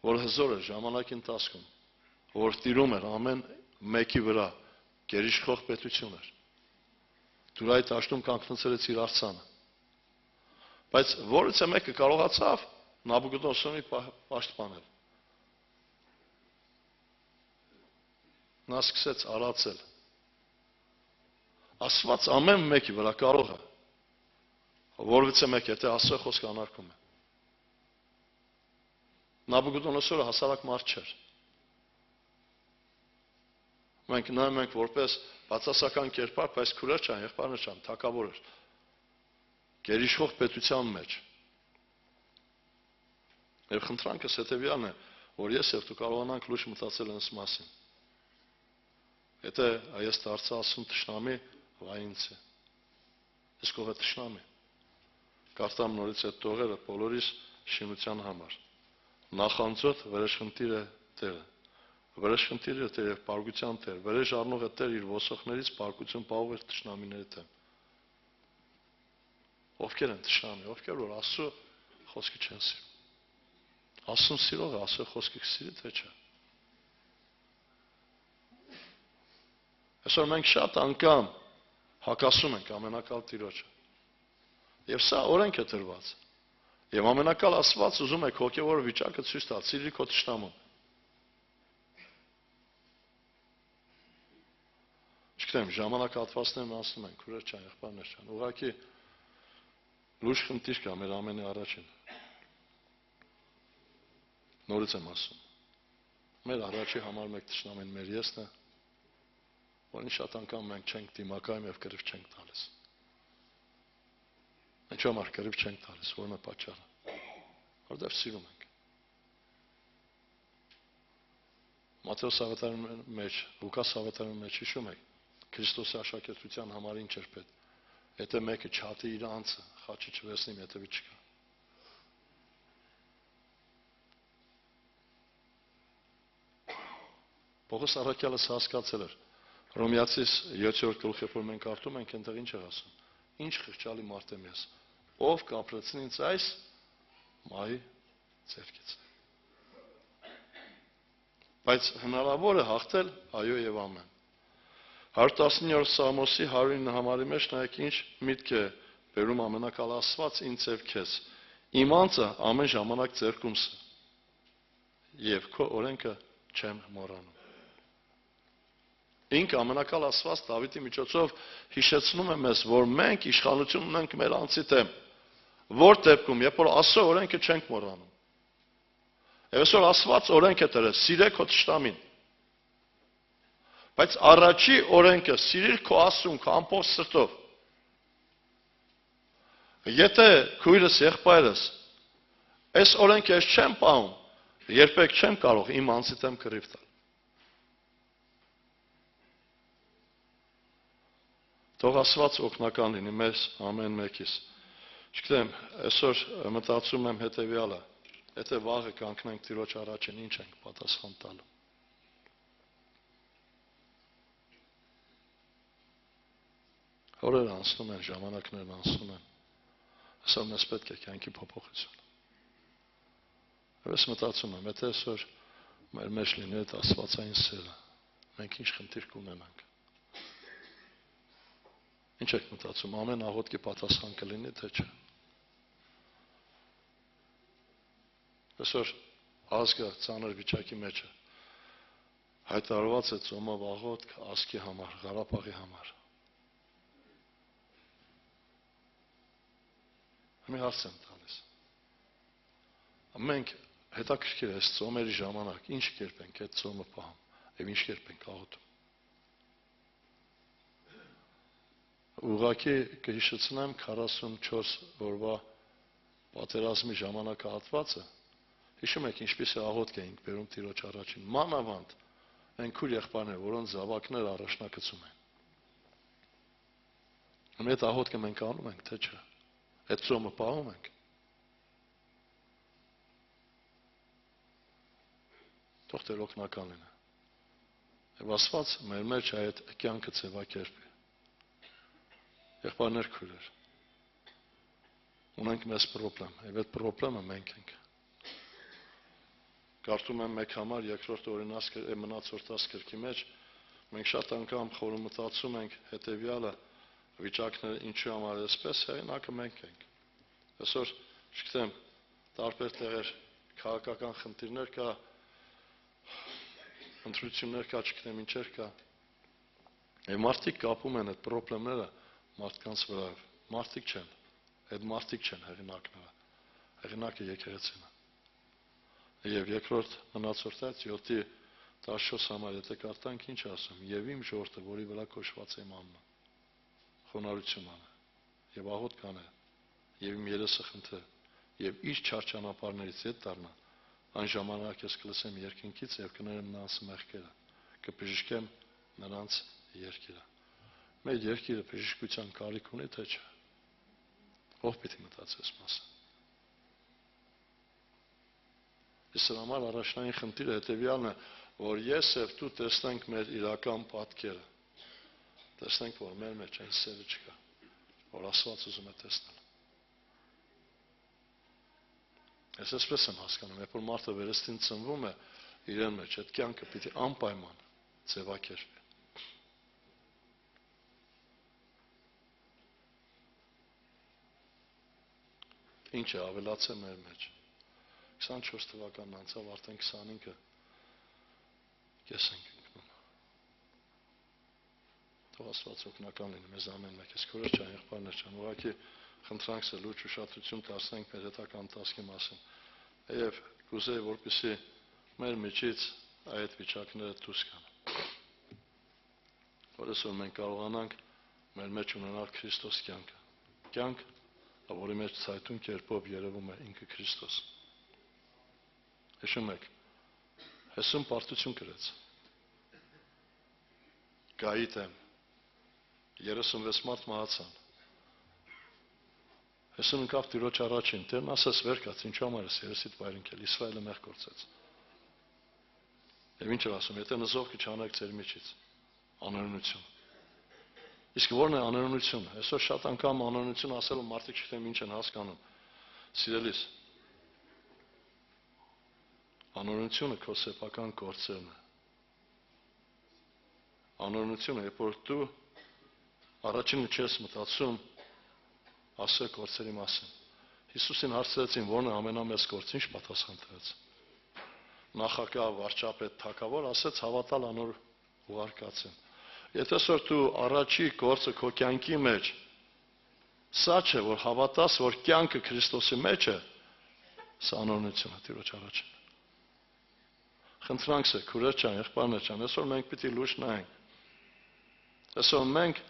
որ հզոր էր ժամանակի ընթացքում, որ տիրում էր ամեն մեկի վրա, գերիշխող պետություն էր։ Դուր այդ աշտում կանգնեցրեց իր արձանը։ Բայց որից է մեկը կարողացավ Նաբուկոդոնոսորին պաշտպանել։ Նա սկսեց արածել։ Աստված ամեն մեկի վրա կարող է, որից է մեկ, եթե Աստծո խոսքը անարգում է։ Նաբուկոդոնոսորը հասարակ մարդ չէր։ Մենք նայում ենք որպես բացասական կերպար, բայց քուրեր չան, եղբայրներ չան, թագավոր էր։ Գերիշխող պետության մեջ։ Եվ խնդրանքս հետևյալն է, որ ես եւ դու կարողանանք լույս մտածել այս մասին։ Եթե այս դարձա ասում թշնամի, վայ ինձ է։ Ես կողը թշնամի։ Կարդամ նորից այդ տողերը բոլորիս շինության համար։ Նախանձոտ վրեժխնդիր է Տերը։ Վրեժխնդիրը Տեր եւ բարգության Տեր։ Վրեժ առնողը Տեր իր ոսողներից բարգություն պահող էր թշնամիների դեմ։ Ովքեր են թշնամի, ովքեր որ Աստծո խոսքը չեն սիրում։ Աստծուն սիրողը Աստծո խոսքը կսիրի, թե չէ։ Այսօր մենք շատ անգամ հակասում ենք ամենակալ Տիրոջը։ Եվ սա օրենք է դրված։ Եվ ամենակալ Աստված ուզում է քո հոգևոր վիճակը ցույց տալ, սիրի քո թշնամուն։ Չգիտեմ, ժամանակահատվածներն անցնում են, քուրեր չան, եղբայրներ չան։ Ուղղակի լուրջ խնդիր կա մեր ամենի առաջին։ Նորից եմ ասում։ Մեր առաջի համար մեկ թշնամին մեր եսն է, որին շատ անգամ մենք չենք դիմակայում եւ կռիվ չենք տալիս։ Ինչու՞ համար կռիվ չենք տալիս, որն է պատճառը։ Որտեւ սիրում ենք։ Մատթեոս ավետարանի մեջ, Լուկաս ավետարանի մեջ հիշում եք, Քրիստոսի աշակերտության համար ինչ էր պետք։ Եթե մեկը չհատի իր անձը, խաչը չվեսնի, հետևի չկա։ Պողոս առաքյալը հասկացել էր։ Հռոմեացիս 7-րդ գլուխը, որ մենք կարդում ենք, այնտեղ ինչ է ասում։ Ինչ խղճալի մարդ եմ ես, ով կապրեցնի ինձ այս մահի ձեռքից։ Բայց հնարավոր է հաղթել այո եւ ամեն։ 119-րդ Սամոսի 109 համարի մեջ նայեք ինչ միտք է բերում ամենակալ Աստված ինձ եւ քեզ։ Իմ անձը ամեն ժամանակ ձեռքումս եւ քո օրենքը չեմ մոռանում։ Ինք ամենակալ Աստված Դավիթի միջոցով հիշեցնում է մեզ, որ մենք իշխանություն ունենք մեր անձի դեմ։ Որ դեպքում, երբ որ Աստծո օրենքը չենք մոռանում։ Եվ այսօր Աստված օրենք է դրել, սիրեք քո թշնամին։ Բայց առաջի օրենքը սիրիր քո Աստծուն, քո ամբողջ սրտով։ Եթե քույրս, եղբայրս այս օրենքը ես չեմ պահում, երբեք չեմ կարող իմ անձի դեմ կռիվ տալ։ Թող Աստված օգնական լինի մեզ ամեն մեկիս։ Չգիտեմ, այսօր մտածում եմ հետևյալը, եթե վաղը կանգնենք Տիրոջ առաջին, ինչ ենք պատասխան տալու։ Օրերը անցնում են, ժամանակներն անցնում են։ Այսօր մեզ պետք է կյանքի փոփոխություն։ Ես մտածում եմ, եթե այսօր մեր մեջ լինի այդ աստվածային սերը, մենք ինչ խնդիր կունենանք։ Ինչ եք մտածում, ամեն աղոթքի պատասխան կլինի, թե չէ։ Այսօր ազգը ծանր վիճակի մեջ է։ Հայտարարված է ծոմով աղոթք ազգի համար, Ղարաբաղի համար։ Մի հարց եմ տալիս։ Մենք հետաքրքիր է այս ծոմերի ժամանակ ինչ կերպ ենք այդ ծոմը պահում եւ ինչ կերպ ենք աղոթում։ Ուղղակի կհիշեցնեմ 44 օրվա պատերազմի ժամանակահատվածը։ Հիշում եք ինչպես է աղոթք էինք բերում Տիրոջ առաջին։ Մանավանդ այն քույր եղբայրներ, որոնց զավակները առաջնակցում են։ Այդ աղոթքը մենք անում ենք, թե չէ։ Այդ ծոմը պահում ենք։ Թող Տեր օգնական լինի։ Եվ Աստված մեր մեջ այդ կյանքը ձևակերպի։ Եղբայրներ քույրեր։ ունենք մեծ խնդրեմ, եւ այդ խնդրեմը մենք ենք։ Կարծում եմ մեկ համար երկրորդ օրինակ մնացորդ ասկերքի մեջ մենք շատ անգամ խորհրդացում ենք հետեւյալը վիճակները ինչու համար էսպես հեղինակը մենք ենք։ Այսօր չգիտեմ տարբեր տեղեր քաղաքական խնդիրներ կա, ընտրություններ կա, չգիտեմ ինչեր կա։ Եվ մարդիկ կապում են այդ խնդիրները մարդկանց վրա։ Մարդիկ չեն, այդ մարդիկ չեն հեղինակները։ Հեղինակը եկեղեցին է։ Եվ երկրորդ մնացորդած 7-ի 14 համար եթե կարդանք ինչ ասում, եւ իմ ժողովուրդը, որի վրա կոչված եմ անունը, խոնարհություն անե, եւ աղոտ կանե, եւ իմ երեսը խնդրե, եւ իր չար ճանապարհներից հետ դառնա, այն ժամանակ ես կլսեմ երկինքից եւ կներեմ նրանց մեղքերը, կբժշկեմ նրանց երկիրը։ Մեր երկիրը բժշկության կարիք ունի թե չէ։ Ով պիտի մտածի այս մասը։ Իսկ համար առաջնային խնդիրը հետևյալն է, որ ես եւ դու տեսնենք մեր իրական պատկերը։ Տեսնենք, որ մեր մեջ այն սերը չկա, որ Աստված ուզում է տեսնել։ Ես այսպես եմ հասկանում, երբ որ մարդը վերստին ծնվում է, իրեն մեջ այդ կյանքը պիտի անպայման ձևակերպի։ Ինչ է ավելացել մեր մեջ։ 24 թվականն անցավ, արդեն 25-ը կես ենք ընկնում։ Թող Աստված օգնական լինի մեզ ամեն մեկից, քորեր ջան, եղբայրներ ջան, ուղղակի խնդրանք սա լուրջ ուշադրություն դարձնենք մեր հետական տասկի մասին։ Եվ կուզեի, որպեսզի մեր միջից այդ վիճակները դուրս գան։ Որ այսօր մենք կարողանանք մեր մեջ ունենալ Քրիստոս կյանքը։ Կյանք, որի մեջ ցայտուն կերպով երևում է ինքը Քրիստոս։ Հիշում եք, հեսում պարտություն կրեց։ Գայիտ եմ, 36 մարդ մահացան։ Հեսում ընկավ Տիրոջ առաջին, Տերն ասաց վեր կաց, ինչու համար ես երեսիդ վայրընկել, Իսրայելը մեղ գործեց։ Եվ ինչ էր ասում, եթե նզով կչանեք ձեր միջից, անօրենություն։ Իսկ որն է անօրենությունը։ Այսօր շատ անգամ անօրենություն ասելով մարդիկ չգիտեմ ինչ են հասկանում։ Սիրելիս, անօրենությունը քո սեփական գործերն է։ Անօրենությունը, երբ որ դու առաջինը չես մտածում ասել գործերի մասին։ Հիսուսին հարցրեցին, որն է ամենամեծ գործը, ինչ պատասխան տվեց։ Նախագահ, վարչապետ, թագավոր ասեց հավատալ անոր ուղարկածին։ Եթե այսօր դու առաջի գործը քո կյանքի մեջ սա չէ, որ հավատաս, որ կյանքը Քրիստոսի մեջ է, սա անօրենություն է Տիրոջ առաջին։ Խնդրանք է, քուրեր ջան, եղբայրներ ջան, այսօր մենք պիտի լույս նայենք։ Այսօր մենք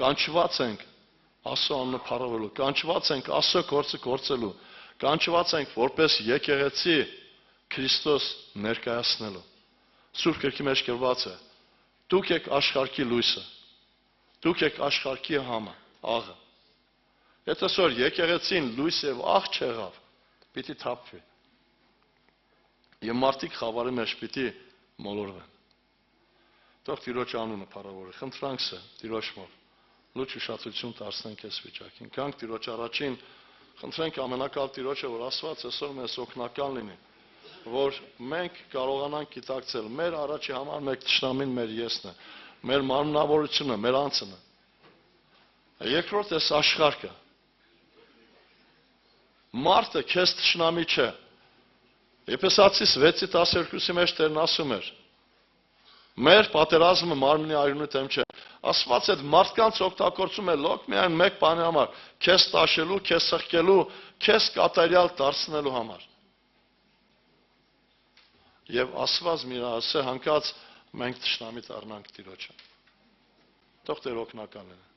կանչված ենք Աստծո անունը փառվելու, կանչված ենք Աստծո գործը գործելու, կանչված ենք որպես եկեղեցի Քրիստոս ներկայացնելու։ Սուրբ Գրքի մեջ գրված է. Դուք եք աշխարհի լույսը, դուք եք աշխարհի համը, աղը։ Եթե այսօր եկեղեցին լույս եւ աղ չեղավ, պիտի թափվի։ Եվ մարդիկ խավարի մեջ պիտի մոլորվեն։ Թող Տիրոջ անունը փառավորի, խնդրանք է Տիրոջ մոտ։ Լույս ուշադրություն դարձնենք այս վիճակին։ Գանք Տիրոջ առաջին, խնդրենք ամենակալ Տիրոջը, որ Աստված այսօր մեզ օգնական լինի, որ մենք կարողանանք գիտակցել մեր առաջի համար մեկ թշնամին մեր եսն է, մեր մարմնավորությունը, մեր անձն է։ Երկրորդ էս աշխարհը։ Մարդը քեզ թշնամի չէ։ Եփեսացիս 6:12-ի մեջ Տերն ասում էր. Մեր պատերազմը մարմնի արյունի դեմ չէ։ Աստված այդ մարդկանց օգտագործում է լոկ միայն մեկ բանի համար՝ քեզ տաշելու, քեզ սխկելու, քեզ կատարյալ դարձնելու համար։ Եվ Աստված միրասե հանկած մենք թշնամի դառնանք Տիրոջը։ Թող Տեր օգնական լինի։